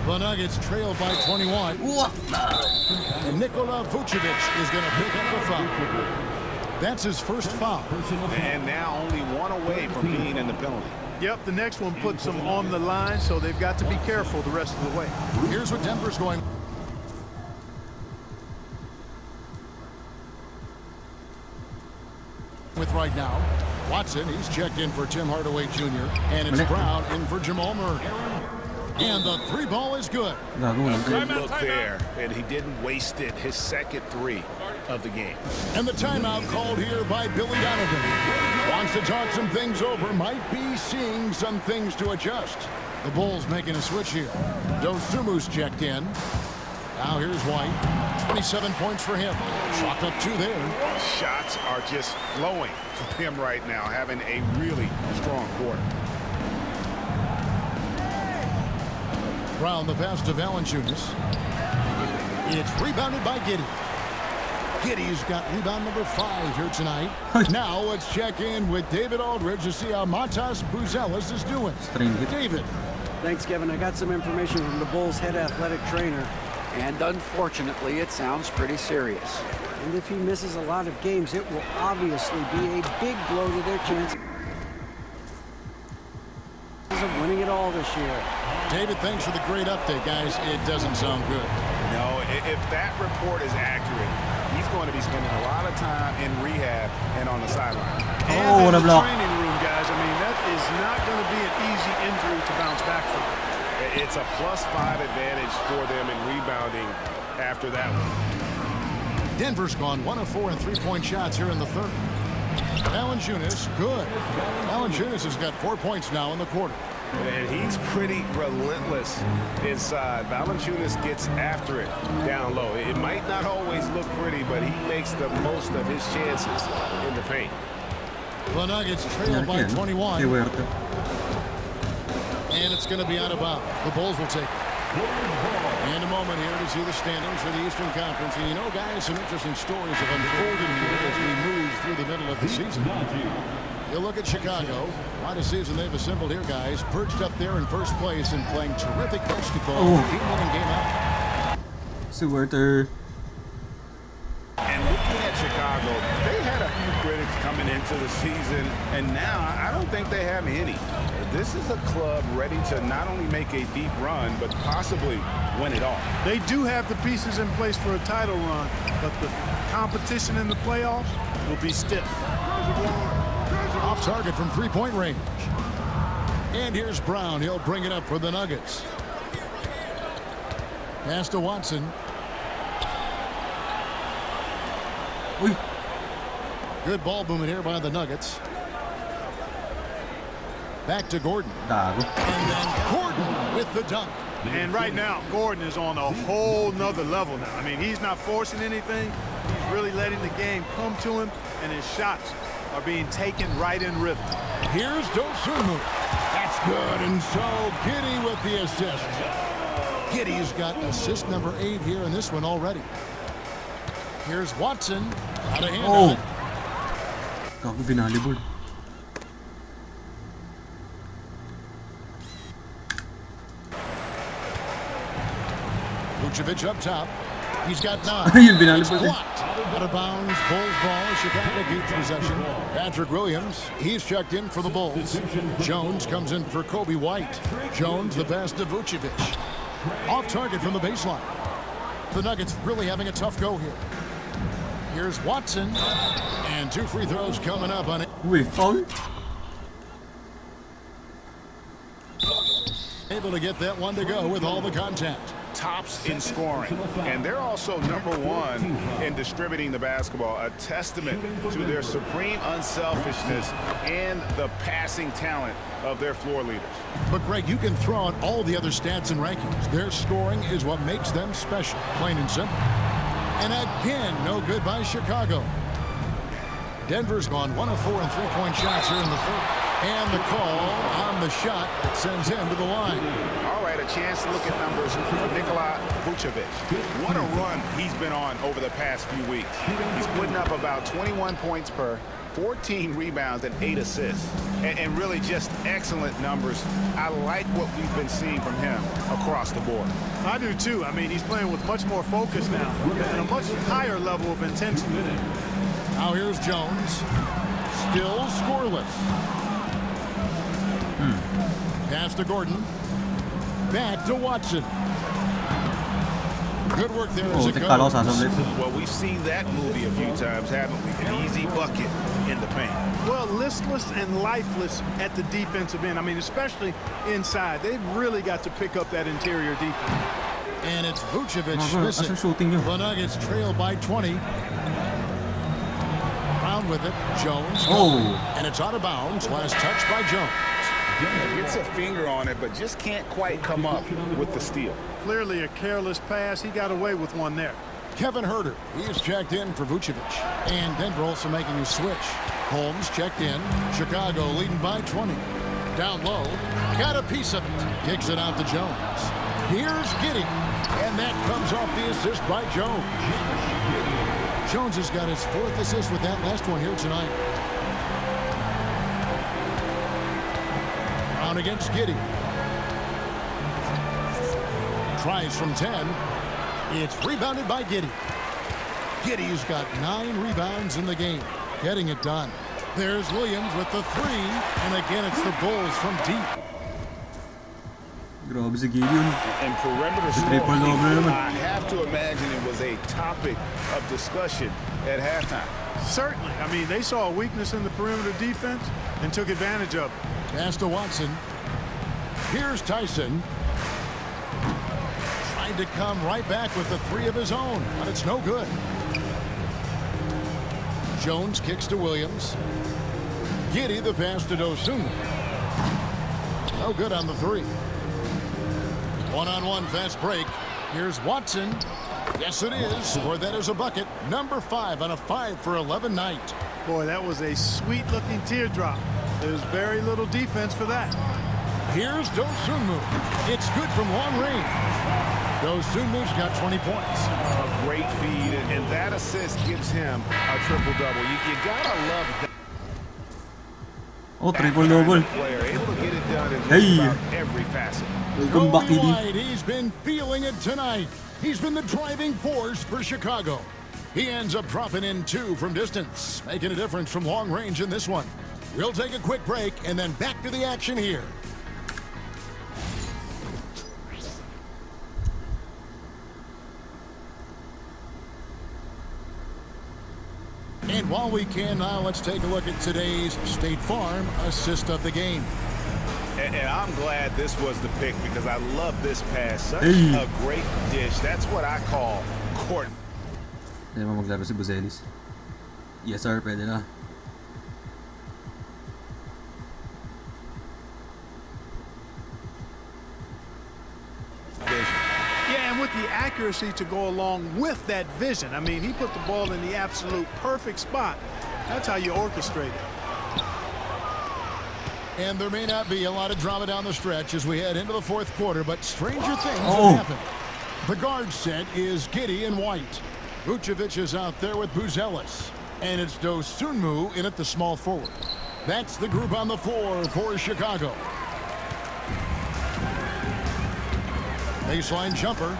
The Nuggets trail by 21. And Nikola Vucevic is going to pick up the foul. That's his first foul. And now only one away from being in the penalty. Yep, the next one puts them on the line, so they've got to be careful the rest of the way. Here's what Denver's going. With right now. Watson, he's checked in for Tim Hardaway Jr. And it's Brown in for Jamal Murray. And the three ball is good. Good look there, and he didn't waste it. His second three of the game. And the timeout called here by Billy Donovan. Wants to talk some things over. Might be seeing some things to adjust. The Bulls making a switch here. Dosumu's checked in. Now here's White. 27 points for him. Chalk up two there. Shots are just flowing for him right now, having a really strong quarter. Brown the pass to Valanciunas. It's rebounded by Giddey. Giddey's got rebound number 5 here tonight. Now let's check in with David Aldridge to see how Matas Buzelis is doing. David. Thanks, Kevin. I got some information from the Bulls' head athletic trainer, and unfortunately, it sounds pretty serious. And if he misses a lot of games, it will obviously be a big blow to their chances of winning it all this year. David, thanks for the great update, guys. It doesn't sound good. No, if that report is accurate, he's going to be spending a lot of time in rehab and on the sideline. And in the training room, guys. I mean, that is not going to be an easy injury to bounce back from. It's a +5 advantage for them in rebounding after that one. Denver's gone 1 of 4 in three-point shots here in the third. Valanciunas, good. Valanciunas has got 4 points now in the quarter. And he's pretty relentless inside. Valanciunas gets after it down low. It might not always look pretty, but he makes the most of his chances in the paint. The Nuggets trail by 21. And it's going to be out of bounds. The Bulls will take it. In a moment here to see the standings for the Eastern Conference. And you know, guys, some interesting stories have unfolded here as we move through the middle of the season. You look at Chicago. What a season they've assembled here, guys. Perched up there in first place and playing terrific basketball. Game winning game out. And looking at Chicago, they had a few critics coming into the season, and now I don't think they have any. This is a club ready to not only make a deep run, but possibly win it all. They do have the pieces in place for a title run, but the competition in the playoffs will be stiff. Off target from three-point range. And here's Brown. He'll bring it up for the Nuggets. Pass to Watson. Good ball movement here by the Nuggets. Back to Gordon. And then Gordon with the dunk. And right now, Gordon is on a whole nother level now. I mean, he's not forcing anything. He's really letting the game come to him, and his shots are being taken right in rhythm. Here's Dosunmu. That's good. And so Giddey with the assist. Giddey's got assist number 8 here in this one already. Here's Watson. Out of hand on it. Vucevic up top. He's got 9. It's blocked. Out of bounds. Bulls ball. Chicago keeps possession. Patrick Williams. He's checked in for the Bulls. Jones comes in for Kobe White. Jones the pass to Vucevic. Off target from the baseline. The Nuggets really having a tough go here. Here's Watson. And 2 free throws coming up on it. Able to get that one to go with all the contact. Tops in scoring, and they're also #1 in distributing the basketball, a testament to their supreme unselfishness and the passing talent of their floor leaders. But Greg, you can throw out all the other stats and rankings. Their scoring is what makes them special, plain and simple. And again, no good by Chicago. Denver's gone 1 of 4 in three-point shots here in the third. And the call on the shot that sends him to the line. All right, a chance to look at numbers for Nikola Vucevic. What a run he's been on over the past few weeks. He's putting up about 21 points per 14 rebounds and 8 assists. And really just excellent numbers. I like what we've been seeing from him across the board. I do too. I mean, he's playing with much more focus now and a much higher level of intensity. Now here's Jones. Still scoreless. Pass to Gordon. Back to Watson. Good work there as it goes. Well, we've seen that movie a few times, haven't we? An easy bucket in the paint. Well, listless and lifeless at the defensive end. I mean, especially inside. They've really got to pick up that interior defense. And it's Vucevic missing. The Nuggets trail by 20. Round with it. Jones. And it's out of bounds. Last touch by Jones. Gets a finger on it, but just can't quite come up with the steal. Clearly a careless pass. He got away with one there. Kevin Huerter, he is checked in for Vucevic. And Denver also making a switch. Holmes checked in. Chicago leading by 20. Down low. Got a piece of it. Kicks it out to Jones. Here's Giddey. And that comes off the assist by Jones. Jones has got his 4th assist with that last one here tonight. Brown against Giddey. Tries from 10. It's rebounded by Giddey. Giddey's got 9 rebounds in the game. Getting it done. There's Williams with the 3. And again, it's the Bulls from deep. And perimeter scoring, I have to imagine it was a topic of discussion at halftime. Certainly. I mean, they saw a weakness in the perimeter defense and took advantage of it. Pass to Watson. Here's Tyson. Trying to come right back with the 3 of his own, but it's no good. Jones kicks to Williams. Giddey the pass to Dosunmu. No good on the 3. One-on-one fast break. Here's Watson. Yes, it is. Or that is a bucket. Number 5 on a 5 for 11 night. Boy, that was a sweet-looking teardrop. There's very little defense for that. Here's Dosunmu. It's good from long range. Dosunmu's got 20 points. A great feed, and that assist gives him a triple-double. You gotta love that. Oh, triple-double. Player able to get it done in just about every facet. Welcome back, White, he's been feeling it tonight. He's been the driving force for Chicago. He ends up dropping in 2 from distance, making a difference from long range in this one. We'll take a quick break and then back to the action here. And while we can now, let's take a look at today's State Farm assist of the game. And I'm glad this was the pick because I love this pass. Such a great dish. That's what I call court. Hindi naman maglaro si Buzelis. Yes sir, pwede na. Yeah, and with the accuracy to go along with that vision. I mean, he put the ball in the absolute perfect spot. That's how you orchestrate it. And there may not be a lot of drama down the stretch as we head into the 4th quarter, but stranger things have happened. The guard set is Giddey and White. Vucevic is out there with Buzelis. And it's Dosunmu in at the small forward. That's the group on the floor for Chicago. Baseline jumper.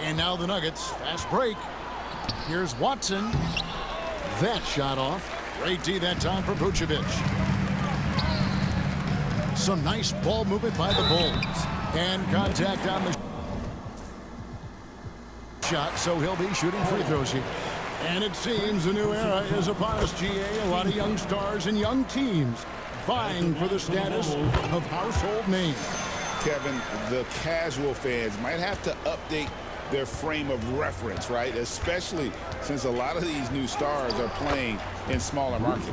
And now the Nuggets. Fast break. Here's Watson. That shot off. Great D that time for Vucevic. Some nice ball movement by the Bulls. And contact on the shot, so he'll be shooting free throws here. And it seems a new era is upon us, GA. A lot of young stars and young teams vying for the status of household names. Kevin, the casual fans might have to update their frame of reference, right? Especially since a lot of these new stars are playing in smaller markets.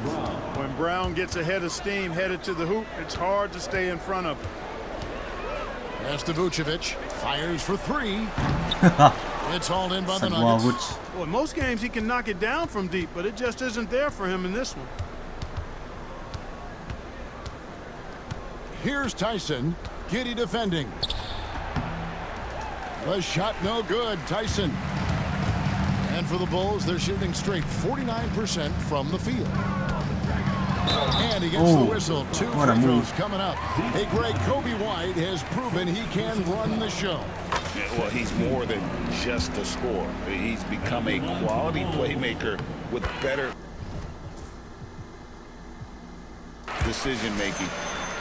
When Brown gets ahead of steam headed to the hoop, it's hard to stay in front of him. Pass to Vucevic. Fires for 3. It's hauled in by the Nuggets. Well, in most games he can knock it down from deep, but it just isn't there for him in this one. Here's Tyson. Giddey defending. The shot no good. Tyson. And And for the Bulls, they're shooting straight 49% from the field. And he gets the whistle. 2 free throws coming up. Hey, Greg, Kobe White has proven he can run the show. Well, he's more than just a scorer. He's become a quality playmaker with better decision-making.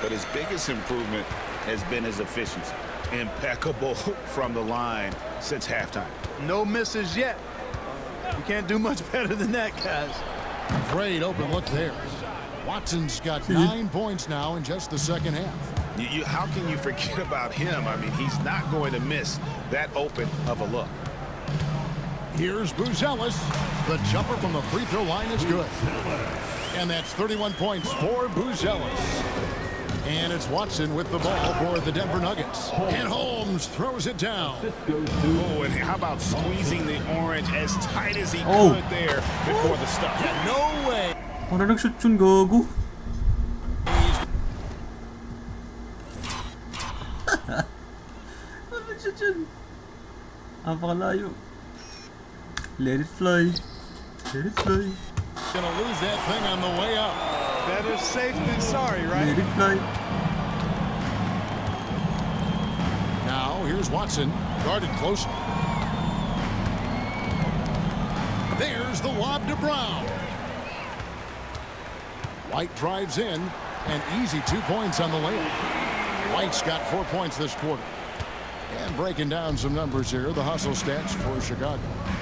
But his biggest improvement has been his efficiency. Impeccable from the line since halftime. No misses yet. You can't do much better than that, guys. Great open look there. Watson's got 9 points now in just the second half. How can you forget about him? I mean, he's not going to miss that open of a look. Here's Buzelis. The jumper from the free throw line is good. And that's 31 points for Buzelis. And it's Watson with the ball for the Denver Nuggets. And Holmes throws it down. Oh, and how about squeezing the orange as tight as he could there before the stop? Yeah, no way. Parang nag-shoot yun, gago. Nag-shoot yun. Napakalayo. Let it fly. Let it fly. Gonna lose that thing on the way up. Better safe than sorry, right? Let it fly. Now, here's Watson, guarded closer. There's the lob to Brown. White drives in, and easy 2 points on the layup. White's got 4 points this quarter. And breaking down some numbers here, the hustle stats for Chicago.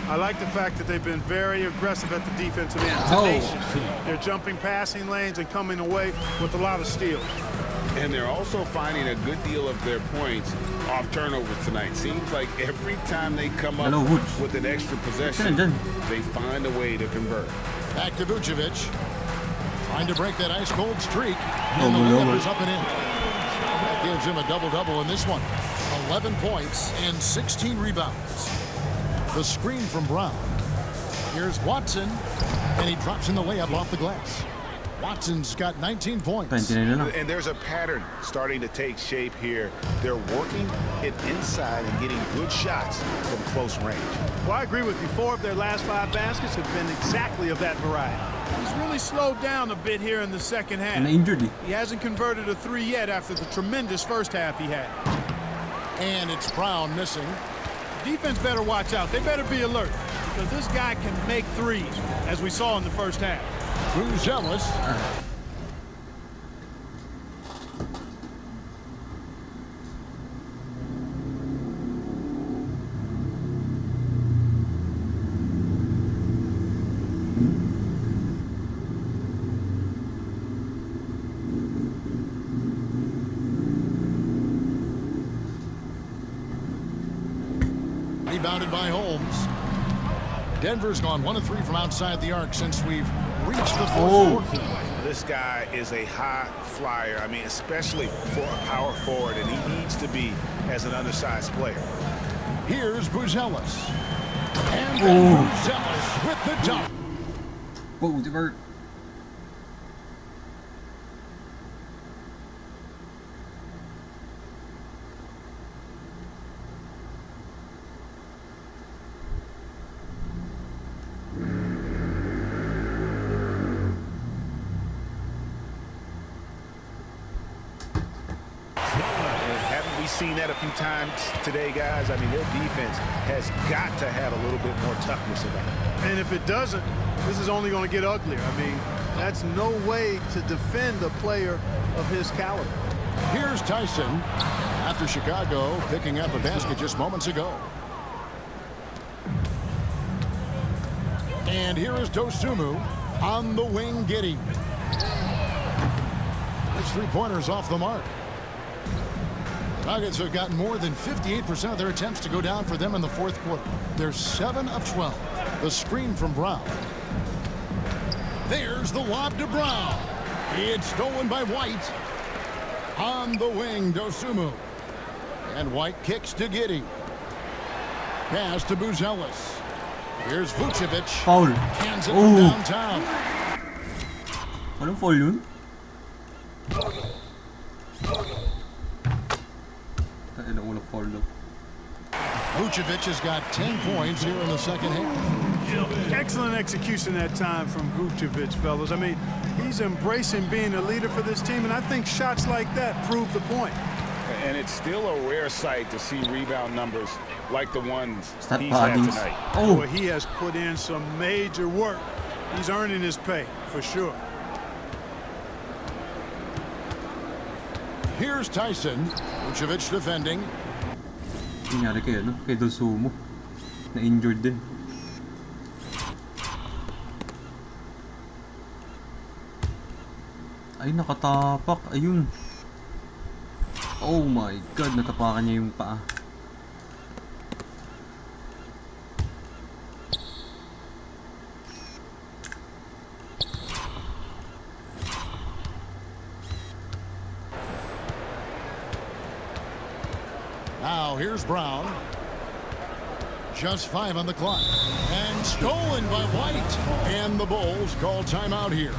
I like the fact that they've been very aggressive at the defensive end. Tenacious. They're jumping passing lanes and coming away with a lot of steals. And they're also finding a good deal of their points off turnovers tonight. Seems like every time they come up with an extra possession, they find a way to convert. Back to Vucevic. Trying to break that ice-cold streak. And the layup is up and in. That gives him a double-double in this one. 11 points and 16 rebounds. The screen from Brown. Here's Watson, and he drops in the layup off the glass. Watson's got 19 points. And there's a pattern starting to take shape here. They're working it inside and getting good shots from close range. Well, I agree with you. 4 of their last 5 baskets have been exactly of that variety. He's really slowed down a bit here in the second half. He hasn't converted a 3 yet after the tremendous first half he had. And it's Brown missing. Defense better watch out. They better be alert because this guy can make threes, as we saw in the first half. Buzelis. Rebounded by Holmes. Denver's gone 1 of 3 from outside the arc since we've reached the fourth quarter. This guy is a high flyer. I mean, especially for a power forward, and he needs to be as an undersized player. Here's Buzelis. And then Buzelis with the dunk. Whoa, divert. Seen that a few times today, guys. I mean, their defense has got to have a little bit more toughness about it. And if it doesn't, this is only going to get uglier. I mean, that's no way to defend a player of his caliber. Here's Tyson after Chicago picking up a basket just moments ago. And here is Dosunmu on the wing getting. His 3-pointers off the mark. The Nuggets have gotten more than 58% of their attempts to go down for them in the fourth quarter. They're 7 of 12. The screen from Brown. There's the lob to Brown. It's stolen by White. On the wing, Dosunmu. And White kicks to Giddey. Pass to Buzelis. Here's Vucevic. Foul. Hands it from downtown. Walang foul yun? Tayo na unang foul, no? Vucevic has got 10 points here in the second half. Excellent execution that time from Vucevic, fellas. I mean, he's embracing being a leader for this team, and I think shots like that prove the point. And it's still a rare sight to see rebound numbers like the ones he's had tonight. Oh, boy, he has put in some major work. He's earning his pay, for sure. Here's Tyson. Vucevic defending. Nangyari kay, ano? Kay Dosumo. Na-injured din. Ay, nakatapak. Ayun. Oh my God, natapakan niya yung paa. Now here's Brown. Just 5 on the clock. And stolen by White. And the Bulls call timeout here.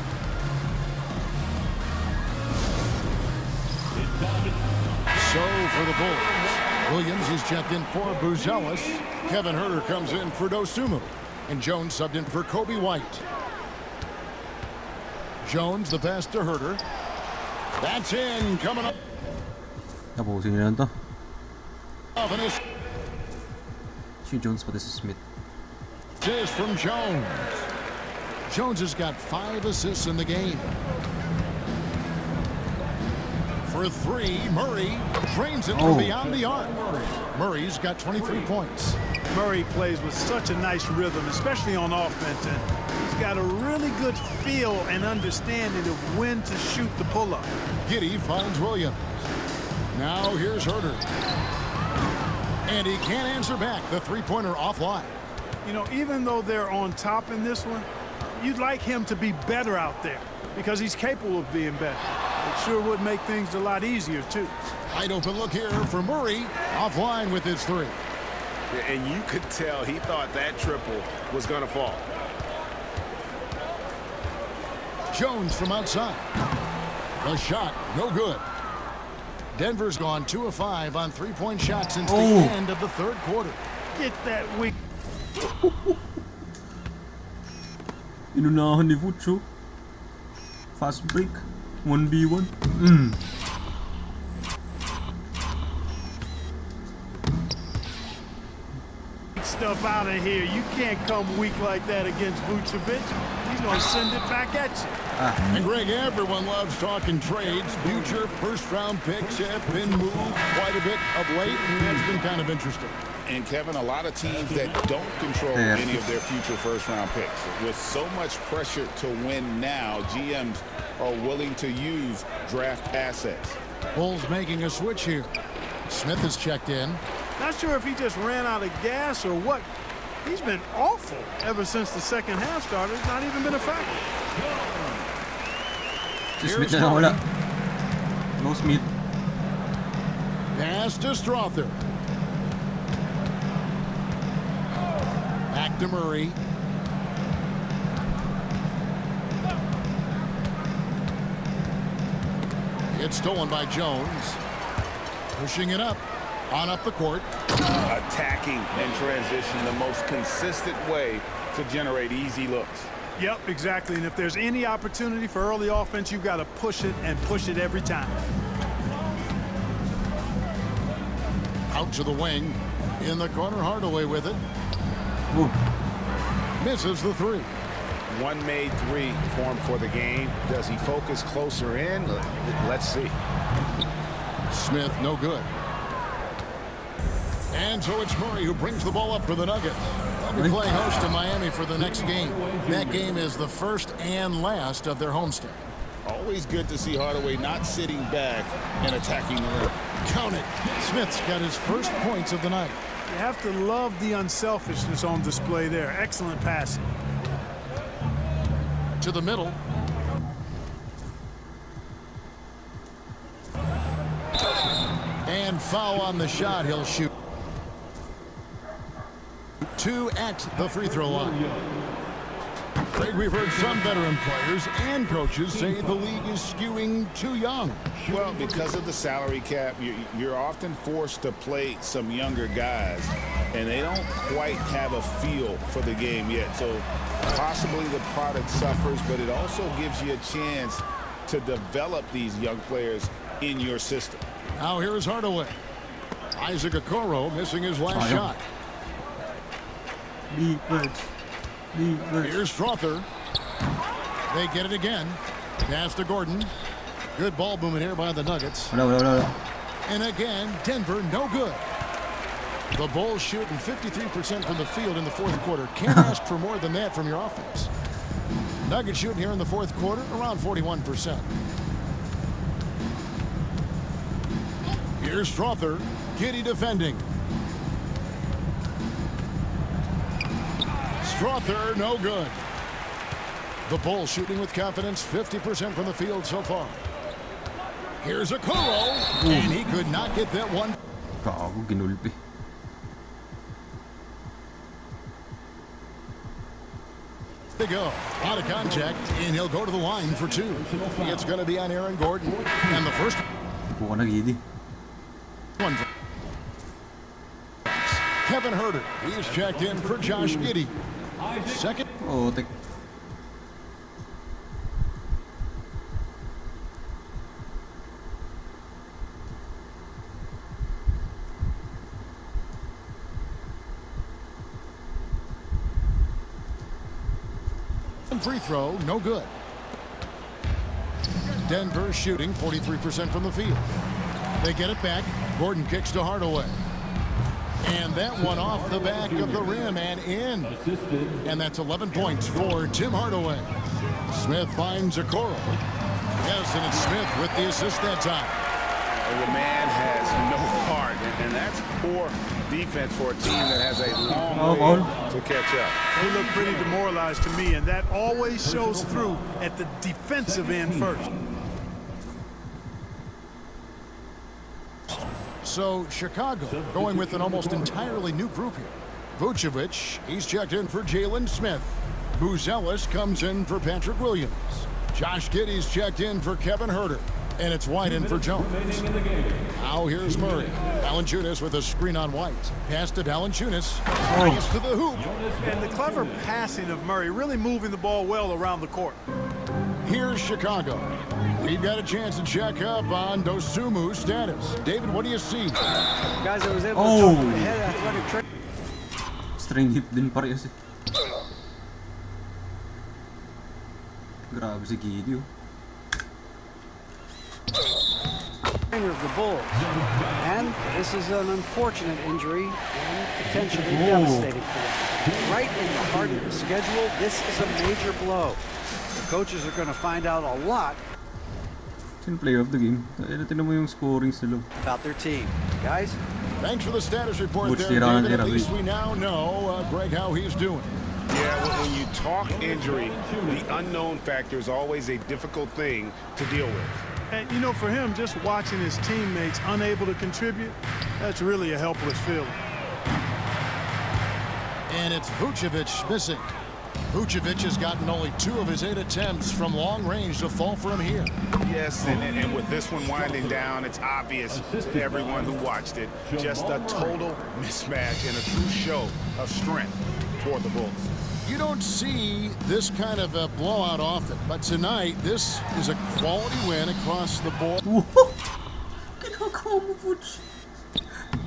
So for the Bulls, Williams is checked in for Buzelis. Kevin Huerter comes in for Dosumu. And Jones subbed in for Kobe White. Jones, the pass to Huerter. That's in, coming up. Tapusin nyo lang to. Si Jones pati si Smith. This from Jones. Jones has got 5 assists in the game. For 3, Murray drains it from beyond the arc. Murray's got 23 points. Murray plays with such a nice rhythm, especially on offense, and he's got a really good feel and understanding of when to shoot the pull-up. Giddey finds Williams. Now here's Huerter. And he can't answer back. The three-pointer offline. You know, even though they're on top in this one, you'd like him to be better out there because he's capable of being better. It sure would make things a lot easier, too. Wide open look here for Murray. Offline with his 3. And you could tell he thought that triple was going to fall. Jones from outside. The shot, no good. Denver's gone 2 of 5 on 3-point shots since the end of the third quarter. Get that weak. Inunahan ni Vucho. Fast break. 1v1. Stuff out of here. You can't come weak like that against Vucevic. He's going to send it back at you. And Greg, everyone loves talking trades. Future first-round picks have been moved quite a bit of late, and that's been kind of interesting. And Kevin, a lot of teams that don't control any of their future first-round picks. With so much pressure to win now, GMs are willing to use draft assets. Bulls making a switch here. Smith is checked in. Not sure if he just ran out of gas or what. He's been awful ever since the second half started. It's not even been a factor. Smith na wala. No Smith. Pass to Strother. Back to Murray. It's stolen by Jones. Pushing it up. On up the court. Attacking in transition, the most consistent way to generate easy looks. Yep, exactly. And if there's any opportunity for early offense, you've got to push it and push it every time. Out to the wing. In the corner, Hardaway with it. Ooh. Misses the 3. One made 3 formed for the game. Does he focus closer in? Let's see. Smith, no good. And so it's Murray who brings the ball up for the Nuggets. They'll be playing host to Miami for the next game. That game is the first and last of their homestand. Always good to see Hardaway not sitting back and attacking the rim. Count it. Smith's got his first points of the night. You have to love the unselfishness on display there. Excellent passing. To the middle. And foul on the shot. He'll shoot. 2 at the free throw line. Greg, we've heard some veteran players and coaches say the league is skewing too young. Well, because of the salary cap, you're often forced to play some younger guys, and they don't quite have a feel for the game yet. So possibly the product suffers, but it also gives you a chance to develop these young players in your system. Now here is Hardaway. Isaac Okoro missing his last shot. Here's Strother. They get it again. Pass to Gordon. Good ball movement here by the Nuggets. And again, Denver, no good. The Bulls shooting 53% from the field in the fourth quarter. Can't ask for more than that from your offense. Nuggets shooting here in the fourth quarter around 41%. Here's Strother. Giddy defending. Strother, no good. The Bulls shooting with confidence, 50% from the field so far. Here's Okoro, and he could not get that one. They go out of contact, and he'll go to the line for two. It's going to be on Aaron Gordon, and the first one. Kevin Huerter, he's checked in for Josh Giddey. Second. Free throw, no good. Denver shooting 43% from the field. They get it back. Gordon kicks to Hardaway. And that one off the back of the rim and in. And that's 11 points for Tim Hardaway. Smith finds Okoro. Yes, and it's Smith with the assist that time. The man has no heart, and that's poor defense for a team that has a long way to catch up. They look pretty demoralized to me, and that always shows through at the defensive end first. So Chicago going with an almost entirely new group here. Vucevic, he's checked in for Jalen Smith. Buzelis comes in for Patrick Williams. Josh Giddey's checked in for Kevin Huerter. And it's White in for Jones. Now here's Murray. Valanciunas with a screen on White. Pass to Valanciunas. Pass to the hoop. And the clever passing of Murray, really moving the ball well around the court. Here's Chicago. We've got a chance to check up on Dosumu's status. David, what do you see? Guys, I was able to jump ahead athletic trick. String hip din parehas eh. Grabe si Giddey. Of the Bulls. And this is an unfortunate injury and potentially devastating for them. Right in the heart of the schedule, this is a major blow. The coaches are going to find out a lot Player of the game. Tingnan mo yung scoring nila. About their team. Guys? Thanks for the status report there, David. At least we now know, Greg, how he's doing. Yeah, well, when you talk injury, the unknown factor is always a difficult thing to deal with. And, you know, for him, just watching his teammates unable to contribute, that's really a helpless feeling. And it's Vucevic missing. Vucevic has gotten only 2 of his 8 attempts from long range to fall from here. Yes, and with this one winding down, it's obvious to everyone who watched it. Just a total mismatch and a true show of strength for the Bulls. You don't see this kind of a blowout often, but tonight this is a quality win across the board.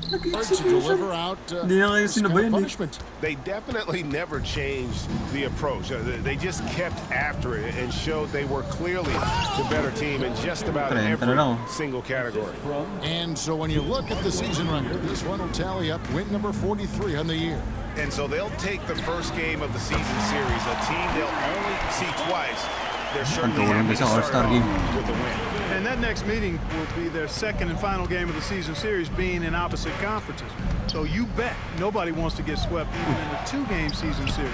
To deliver out punishment. They definitely never changed the approach. They just kept after it and showed they were clearly the better team in just about every single category. And so when you look at the season record, this one will tally up win number 43 on the year. And so they'll take the first game of the season series, a team they'll only see twice. They're certainly happy to start off with the win. And that next meeting will be their second and final game of the season series, being in opposite conferences. So you bet nobody wants to get swept even in a 2-game season series.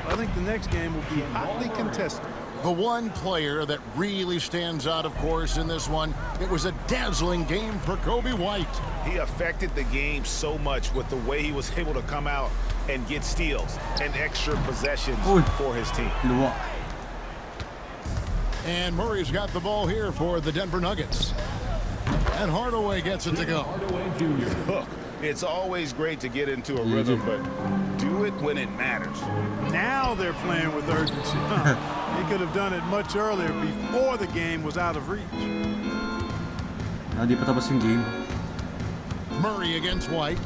I think the next game will be hotly contested. The one player that really stands out, of course, in this one, it was a dazzling game for Kobe White. He affected the game so much with the way he was able to come out and get steals and extra possessions for his team. And Murray's got the ball here for the Denver Nuggets. And Hardaway gets it to go. Look, it's always great to get into a rhythm, but do it when it matters. Now they're playing with urgency. They could have done it much earlier before the game was out of reach. Di pa tapos yung game. Murray against White.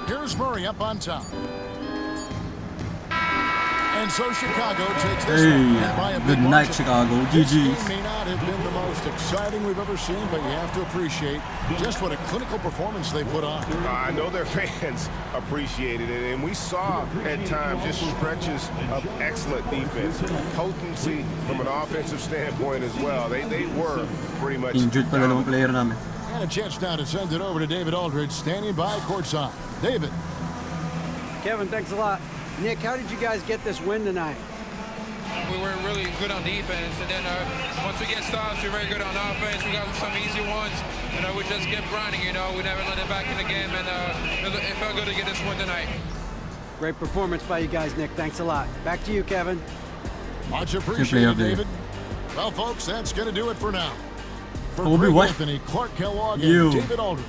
Here's Murray up on top. And so Chicago takes this one by a big good night, margin. Chicago. This GG's. game may not have been the most exciting we've ever seen, but you have to appreciate just what a clinical performance they put on. I know their fans appreciated it, and we saw at times just stretches of excellent defense, potency from an offensive standpoint as well. They were pretty much Injured pa dalawang player namin. And a chance now to send it over to David Aldridge, standing by courtside. David. Kevin, thanks a lot. Nick, how did you guys get this win tonight? We were really good on defense, and then once we get stops, we're very good on offense. We got some easy ones, we just kept grinding, we never let it back in the game, and it felt good to get this win tonight. Great performance by you guys, Nick. Thanks a lot. Back to you, Kevin. Much appreciated, David. Well, folks, that's going to do it for now. For Greg Anthony, Clark Kellogg, and David Aldridge,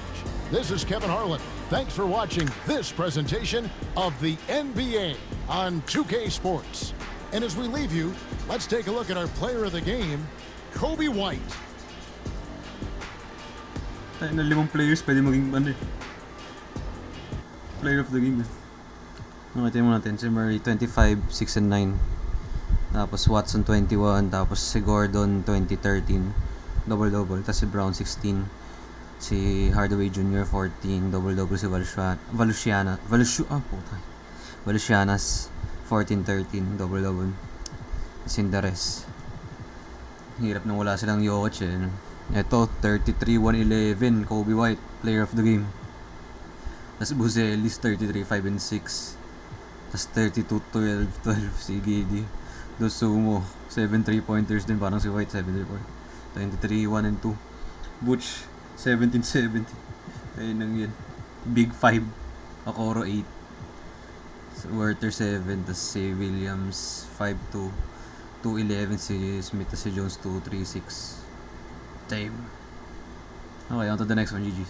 this is Kevin Harlan. Thanks for watching this presentation of the NBA on 2K Sports. And as we leave you, let's take a look at our player of the game, Kobe White. Tayo na 5 players pwede maging player of the game. Nakita mo natin si Murray 25, 6 and 9. Tapos Watson 21, tapos si Gordon 20-13, double-double. Tapos si Brown 16. Si Hardaway Jr. 14, double-double si Valucianas 14-13, double-double. Sindares. Hirap nang wala silang Jokic Ito, 33-1-11, Kobe White, player of the game. Tapos Buzelis 33-5 and 6. Tapos 32-12 si Giddy. Dosumo 7 3-pointers din, parang si White 7 3-point. 23-1 and 2. Butch 17-70. Ayun lang yun. Big 5. Okoro 8. Werther 7. Tapos si Williams 5-2. 2-11 si Smith. Tapos si Jones 2-3-6. Time. Okay, on to the next one. GG's.